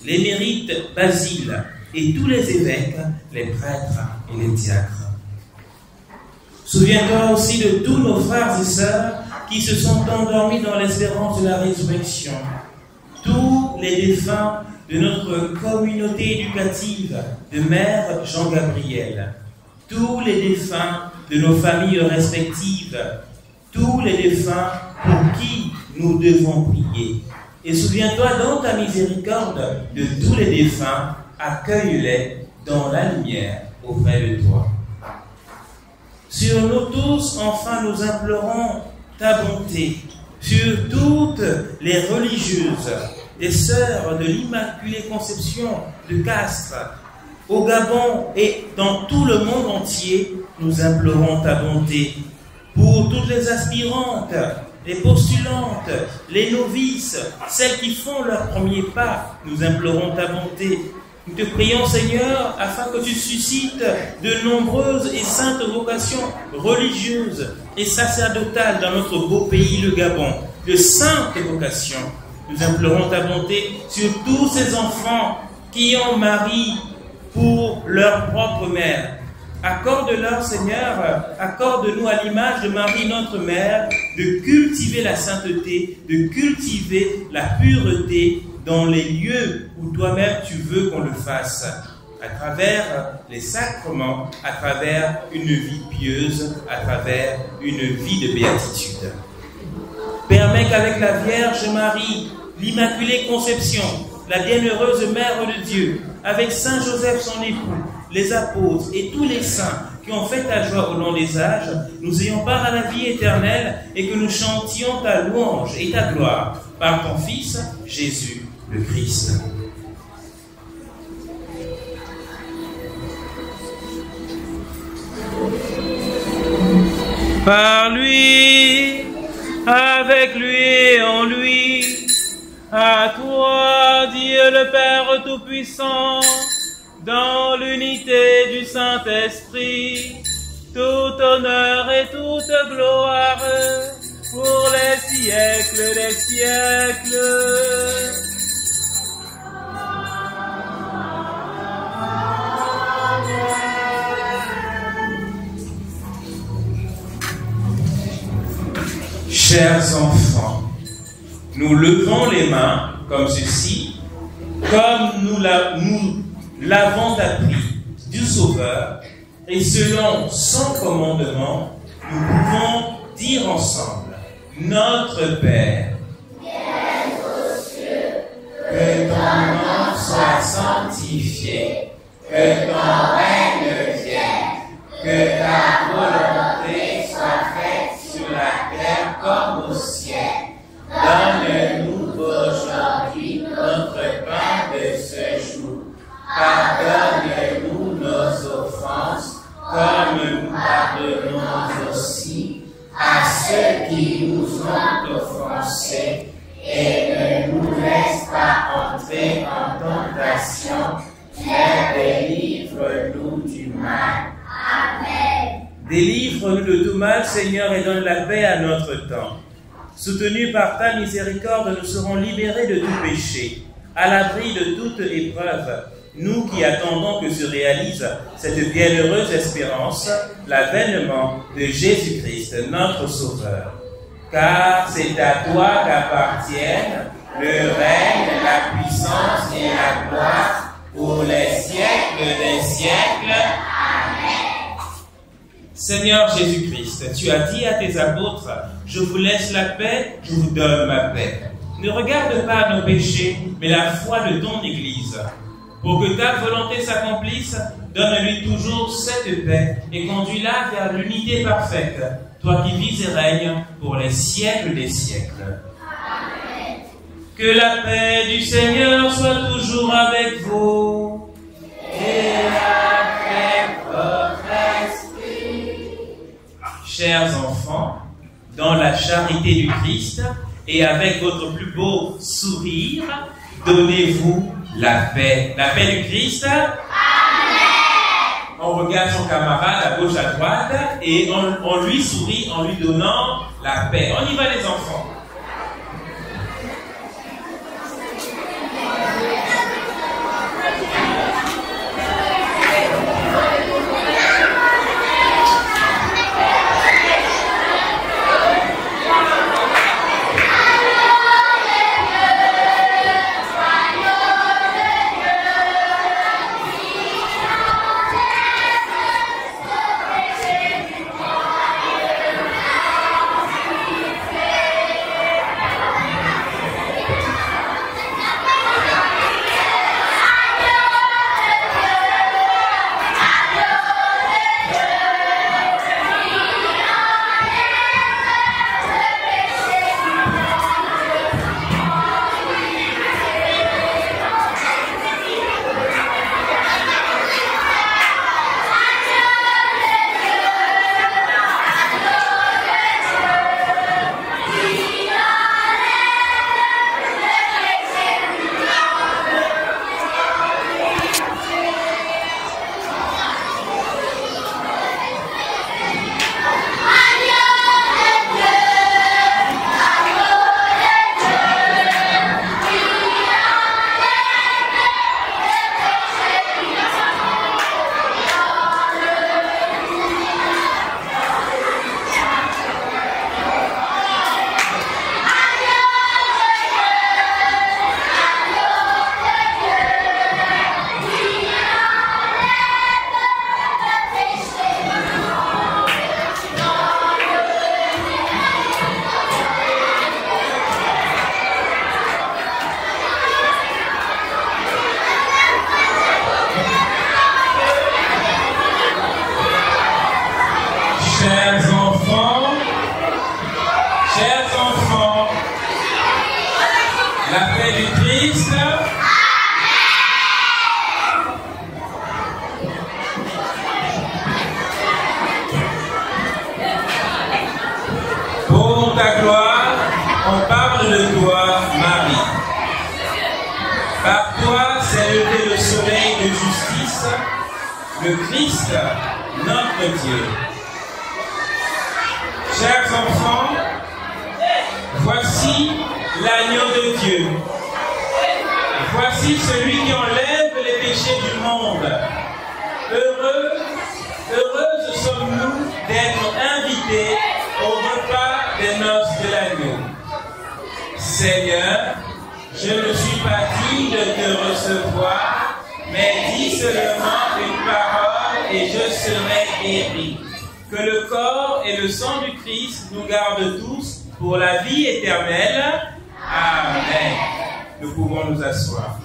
l'émérite Basile et tous les évêques, les prêtres et les diacres. Souviens-toi aussi de tous nos frères et sœurs qui se sont endormis dans l'espérance de la résurrection, tous les défunts de notre communauté éducative de Mère Jean-Gabriel, tous les défunts de nos familles respectives, tous les défunts pour qui nous devons prier. Et souviens-toi dans ta miséricorde de tous les défunts, accueille-les dans la lumière auprès de toi. Sur nous tous, enfin, nous implorons ta bonté, sur toutes les religieuses, des sœurs de l'Immaculée Conception de Castres, au Gabon et dans tout le monde entier, nous implorons ta bonté. Pour toutes les aspirantes, les postulantes, les novices, celles qui font leur premier pas, nous implorons ta bonté. Nous te prions, Seigneur, afin que tu suscites de nombreuses et saintes vocations religieuses et sacerdotales dans notre beau pays, le Gabon, de saintes vocations. Nous implorons ta bonté sur tous ces enfants qui ont Marie pour leur propre mère, Accorde-leur, Seigneur, accorde-nous à l'image de Marie, notre mère, de cultiver la sainteté, de cultiver la pureté dans les lieux où toi-même tu veux qu'on le fasse, à travers les sacrements, à travers une vie pieuse, à travers une vie de béatitude. Permets qu'avec la Vierge Marie, l'Immaculée Conception, la bienheureuse Mère de Dieu, avec Saint Joseph son époux, les apôtres et tous les saints qui ont fait ta joie au long des âges, nous ayons part à la vie éternelle et que nous chantions ta louange et ta gloire par ton Fils, Jésus le Christ. Par lui, avec lui et en lui, à toi, Dieu le Père Tout-Puissant, dans l'unité du Saint-Esprit, tout honneur et toute gloire pour les siècles des siècles. Chers enfants, nous levons les mains comme ceci, comme nous l'avons appris du Sauveur, et selon son commandement, nous pouvons dire ensemble: Notre Père, qui es aux cieux, que ton nom soit sanctifié, que ton règne vienne, que ta volonté soit faite sur la terre comme au ciel. Donne-nous aujourd'hui notre pain de ce jour. Pardonne-nous nos offenses, comme nous pardonnons aussi à ceux qui nous ont offensés. Et ne nous laisse pas entrer en tentation, mais délivre-nous du mal. Amen. Délivre-nous de tout mal, Seigneur, et donne la paix à notre temps. Soutenus par ta miséricorde, nous serons libérés de tout péché, à l'abri de toute épreuve, nous qui attendons que se réalise cette bienheureuse espérance, l'avènement de Jésus-Christ, notre Sauveur. Car c'est à toi qu'appartiennent le règne, la puissance et la gloire pour les siècles des siècles. Amen. Seigneur Jésus-Christ, tu as dit à tes apôtres: je vous laisse la paix, je vous donne ma paix. Ne regarde pas nos péchés, mais la foi de ton Église. Pour que ta volonté s'accomplisse, donne-lui toujours cette paix et conduis-la vers l'unité parfaite, toi qui vis et règnes pour les siècles des siècles. Amen. Que la paix du Seigneur soit toujours avec vous et avec votre esprit. Chers enfants, dans la charité du Christ et avec votre plus beau sourire, donnez-vous la paix du Christ. Amen. On regarde son camarade à gauche, à droite, et on lui sourit en lui donnant la paix. On y va les enfants. Par toi s'est levé le soleil de justice, le Christ, notre Dieu. Chers enfants, voici l'agneau de Dieu. Voici celui qui enlève les péchés du monde. Heureuses sommes-nous d'être invités au repas des noces de l'agneau. Seigneur, je ne suis pas digne de te recevoir, mais dis seulement une parole et je serai guéri. Que le corps et le sang du Christ nous gardent tous pour la vie éternelle. Amen. Nous pouvons nous asseoir.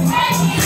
Thank you.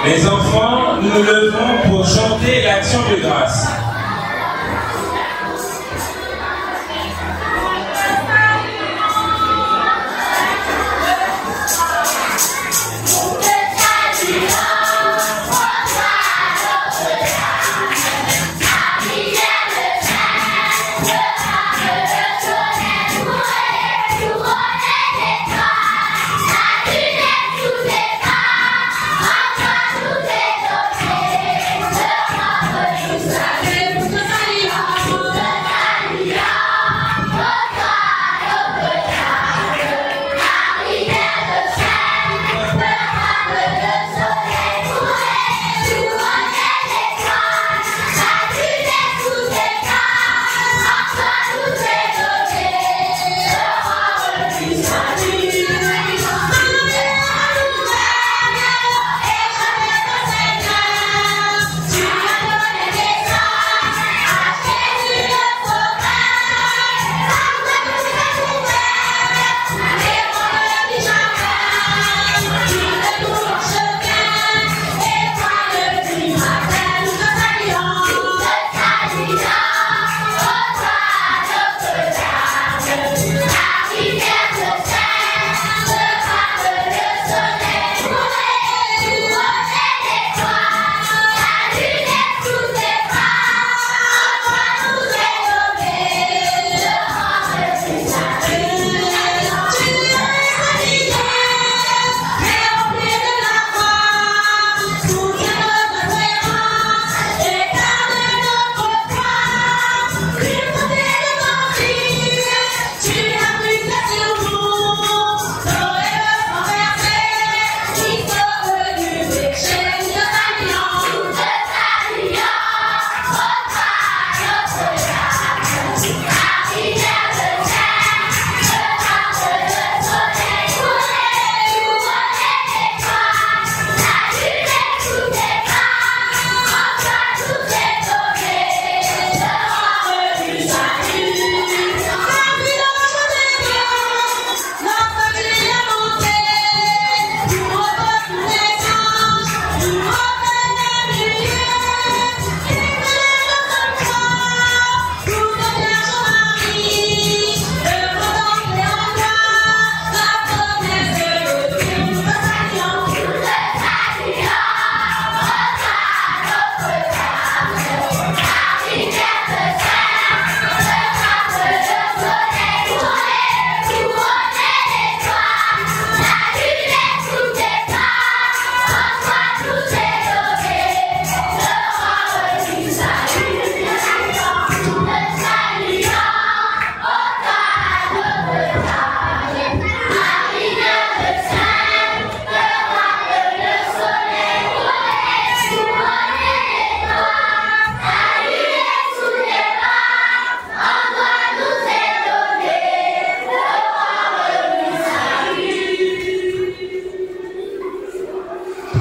Les enfants, nous nous levons pour chanter l'action de grâce.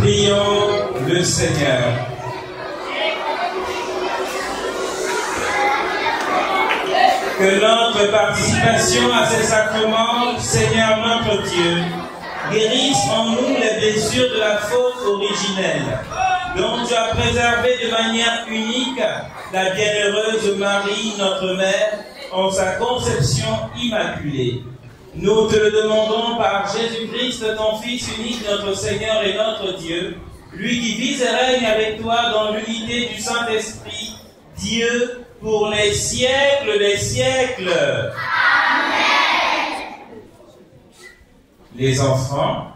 Prions le Seigneur. Que notre participation à ces sacrements, Seigneur notre Dieu, guérisse en nous les blessures de la faute originelle, dont tu as préservé de manière unique la bienheureuse Marie, notre Mère, en sa conception immaculée. Nous te le demandons par Jésus-Christ, ton Fils unique, notre Seigneur et notre Dieu, lui qui vit et règne avec toi dans l'unité du Saint-Esprit, Dieu, pour les siècles des siècles. Amen. Les enfants,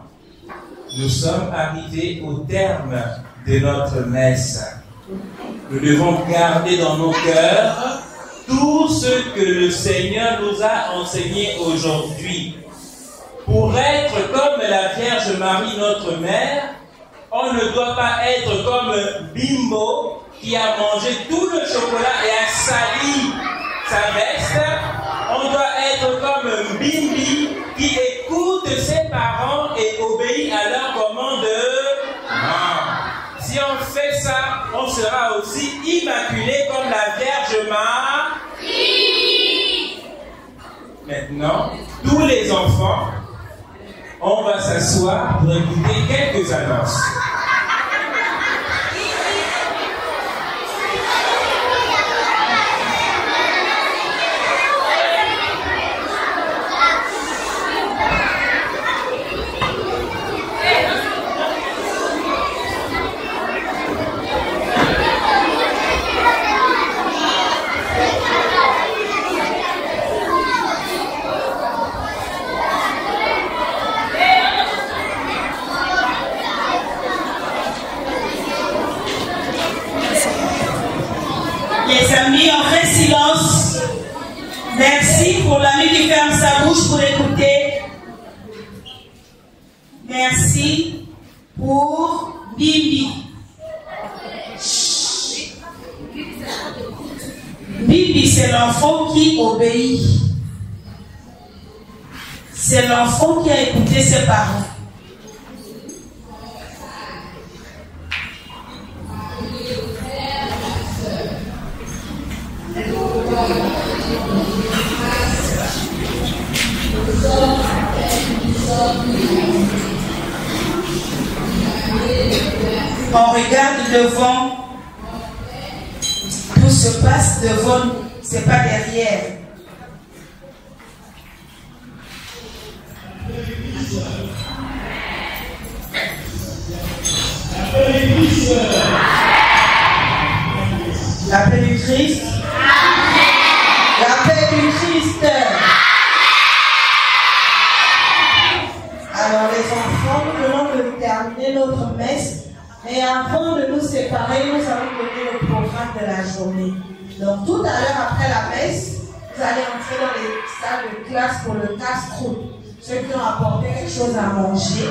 nous sommes arrivés au terme de notre messe. Nous devons garder dans nos cœurs tout ce que le Seigneur nous a enseigné aujourd'hui. Pour être comme la Vierge Marie, notre Mère, on ne doit pas être comme Bimbo qui a mangé tout le chocolat et a sali sa veste. On doit être comme Bimbi qui écoute ses parents et obéit à leurs commandes. Si on fait ça, on sera aussi immaculé comme la Vierge Marie. Maintenant, tous les enfants, on va s'asseoir pour écouter quelques annonces. pour écouter. Merci pour Bibi. Bibi, c'est l'enfant qui obéit. C'est l'enfant qui a écouté ses parents. On regarde devant, tout se passe devant, c'est pas derrière. La paix du Christ. La paix du Christ. Alors les enfants, nous venons de terminer notre messe. Et avant de nous séparer, nous allons donner le programme de la journée. Donc tout à l'heure après la messe, vous allez entrer dans les salles de classe pour le casse-croûte. Ceux qui ont apporté quelque chose à manger,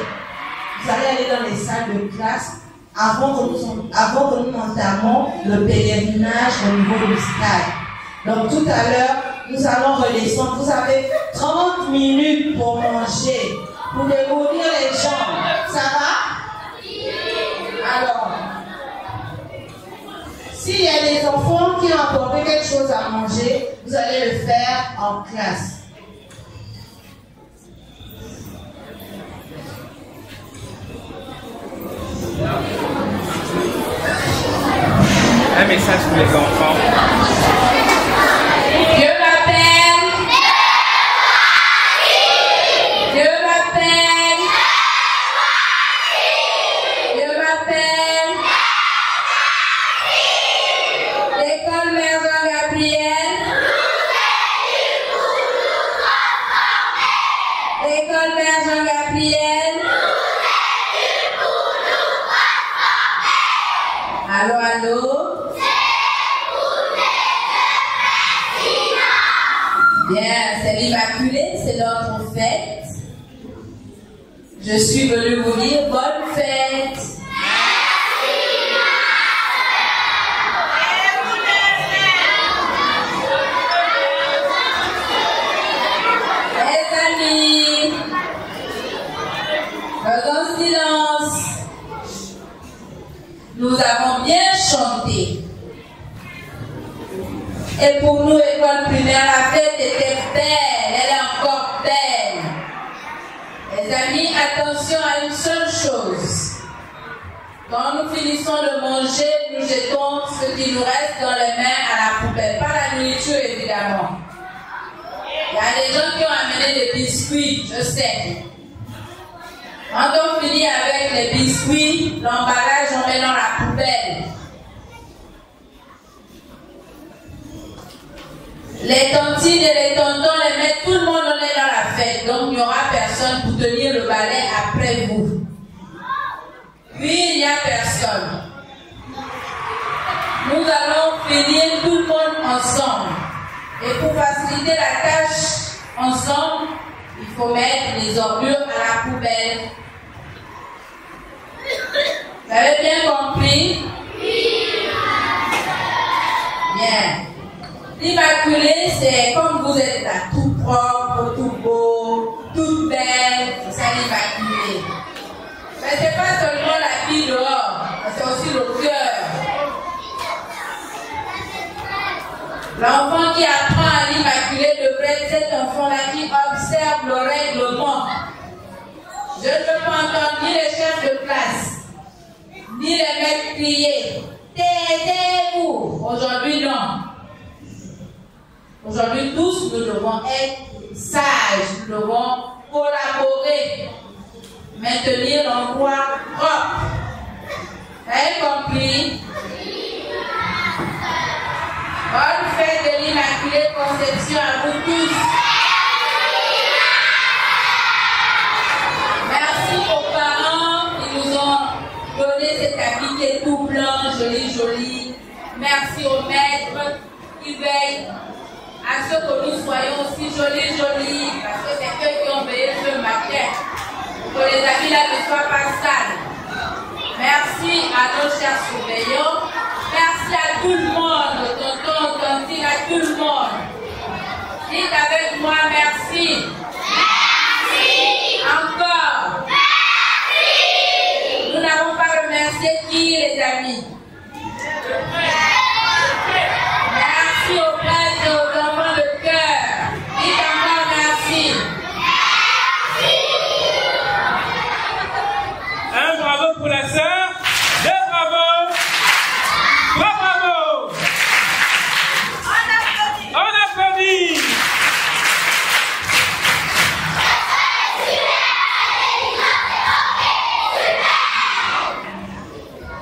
vous allez aller dans les salles de classe avant que nous entamons le pèlerinage au niveau du stade. Donc tout à l'heure, nous allons redescendre. Vous avez 30 minutes pour manger, pour démolir les jambes. Ça va? Alors, s'il y a des enfants qui ont apporté quelque chose à manger, vous allez le faire en classe. Un message pour les enfants. Dieu m'appelle. Dieu m'appelle. Dieu m'appelle. L'école Mère Jean-Gabriel. L'école Mère Jean-Gabriel. Allô, allô. Bien, c'est l'Immaculée, c'est notre fête. Je suis venue vous dire bonne fête. Les amis, faisons silence. Nous avons bien chanté. Et pour nous, école primaire, la fête était belle. Elle est encore belle. Les amis, attention à une seule chose. Quand nous finissons de manger, nous jetons ce qui nous reste dans les mains à la poubelle. Pas la nourriture, évidemment. Il y a des gens qui ont amené des biscuits, je sais. Quand on finit avec les biscuits, l'emballage, on met dans la poubelle. Les tontines et les tontons les mettent, tout le monde en est dans la fête. Donc il n'y aura personne pour tenir le balai après vous. Puis il n'y a personne. Nous allons finir tout le monde ensemble. Et pour faciliter la tâche ensemble, il faut mettre les ordures à la poubelle. Vous avez bien compris? Bien. L'Immaculée, c'est comme vous êtes là, tout propre, tout beau, toute belle, c'est ça l'Immaculée. Mais c'est pas seulement la vie dehors, c'est aussi le cœur. L'enfant qui apprend à l'Immaculée devrait être cet enfant-là qui observe le règlement. Je ne peux pas entendre ni les chefs de classe, ni les maîtres crier. Taisez-vous. Aujourd'hui, non. Aujourd'hui, tous, nous devons être sages, nous devons collaborer, maintenir l'endroit propre. Vous avez compris? Bonne fête de l'Immaculée Conception à vous tous. Merci aux parents qui nous ont donné cet habit qui est tout blanc, joli, joli. Merci aux maîtres qui veillent à ce que nous soyons aussi jolis, parce que c'est eux qui ont veillé ce matin, que les amis là ne soient pas sales. Merci à nos chers surveillants, merci à tout le monde, tonton, tantine, à tout le monde. Dites avec moi merci. Merci. Encore. Merci. Nous n'avons pas remercié qui, les amis? Merci aux pères et aux enfants de cœur. Dites encore merci. Merci. Un bravo pour la sœur, deux bravos, trois bravos. On applaudit.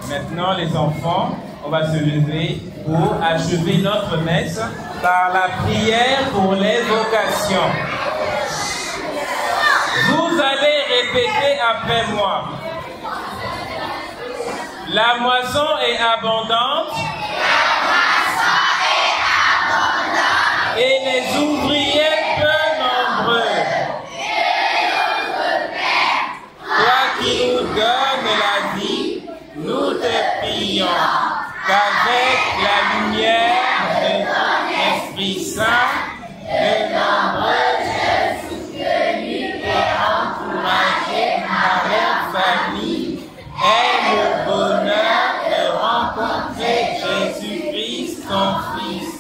Maintenant, les enfants, on va se lever pour achever notre messe par la prière pour les vocations. Vous allez répéter après moi. La moisson est abondante. Et les ouvriers peu nombreux. Toi qui nous donnes la vie, nous te prions qu'avec la lumière de ton Esprit Saint, de nombreuses soutenues et encouragées par leur famille aient le bonheur de rencontrer Jésus-Christ, ton Fils,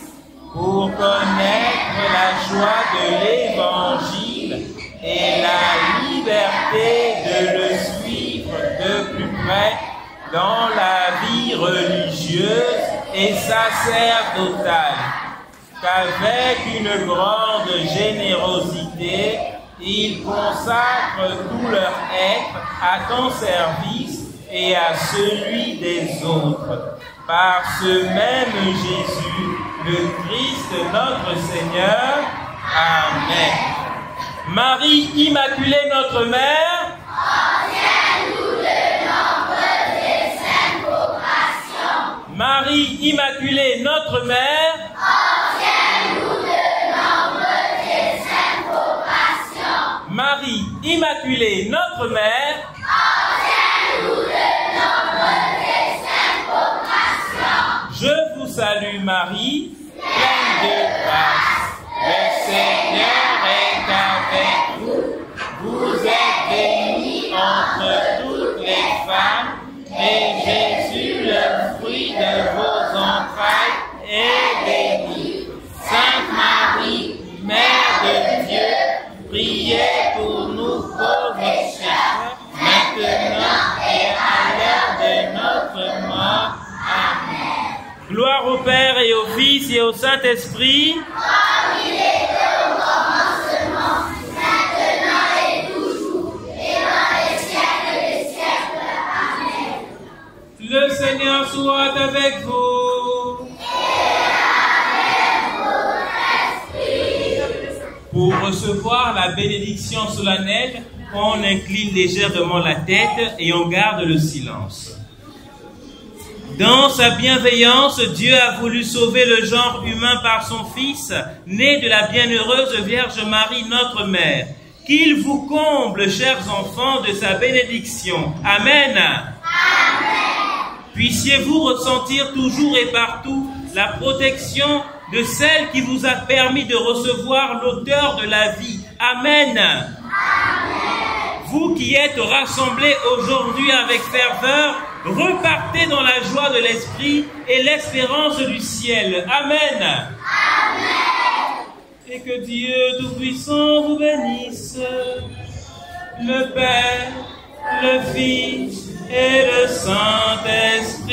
pour connaître la joie de l'Évangile et la liberté de le suivre de plus près dans la vie religieuse et sacerdotale, qu'avec une grande générosité, ils consacrent tout leur être à ton service et à celui des autres. Par ce même Jésus, le Christ notre Seigneur. Amen. Marie Immaculée, notre Mère, Ancienne-nous de nombreuses et saintes vocations. Marie Immaculée, notre Mère, Ancienne-nous de nombreuses et saintes vocations. Marie Immaculée, notre Mère, Ancienne-nous de nombreuses et saintes vocations. je vous salue Marie, pleine de grâce. Le Seigneur est avec vous. Vous êtes bénie entre toutes les femmes, et Jésus, le fruit de vos entrailles, est béni. Sainte Marie, Mère de Dieu, priez pour nous pauvres pécheurs, maintenant et à l'heure de notre mort. Amen. Gloire au Père et au Fils et au Saint-Esprit. Comme il était au commencement, maintenant et toujours, et dans les siècles des siècles. Amen. Le Seigneur soit avec vous. Pour recevoir la bénédiction solennelle, on incline légèrement la tête et on garde le silence. Dans sa bienveillance, Dieu a voulu sauver le genre humain par son Fils, né de la bienheureuse Vierge Marie, notre Mère. Qu'il vous comble, chers enfants, de sa bénédiction. Amen. Amen. Puissiez-vous ressentir toujours et partout la protection de celle qui vous a permis de recevoir l'auteur de la vie. Amen. Amen. Vous qui êtes rassemblés aujourd'hui avec ferveur, repartez dans la joie de l'Esprit et l'espérance du ciel. Amen. Amen. Et que Dieu Tout-Puissant vous bénisse, le Père, le Fils et le Saint-Esprit.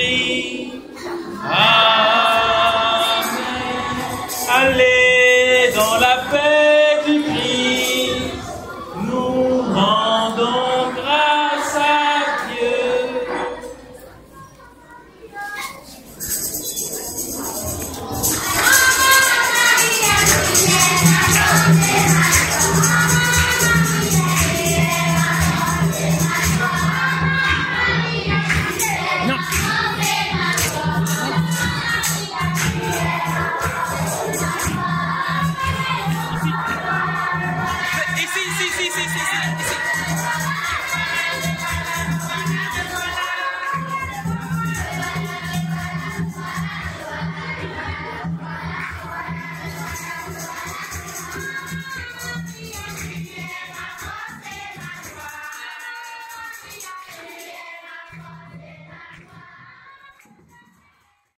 Amen. Allez dans la paix du Christ, nous rendons grâce à Dieu. Non. ici.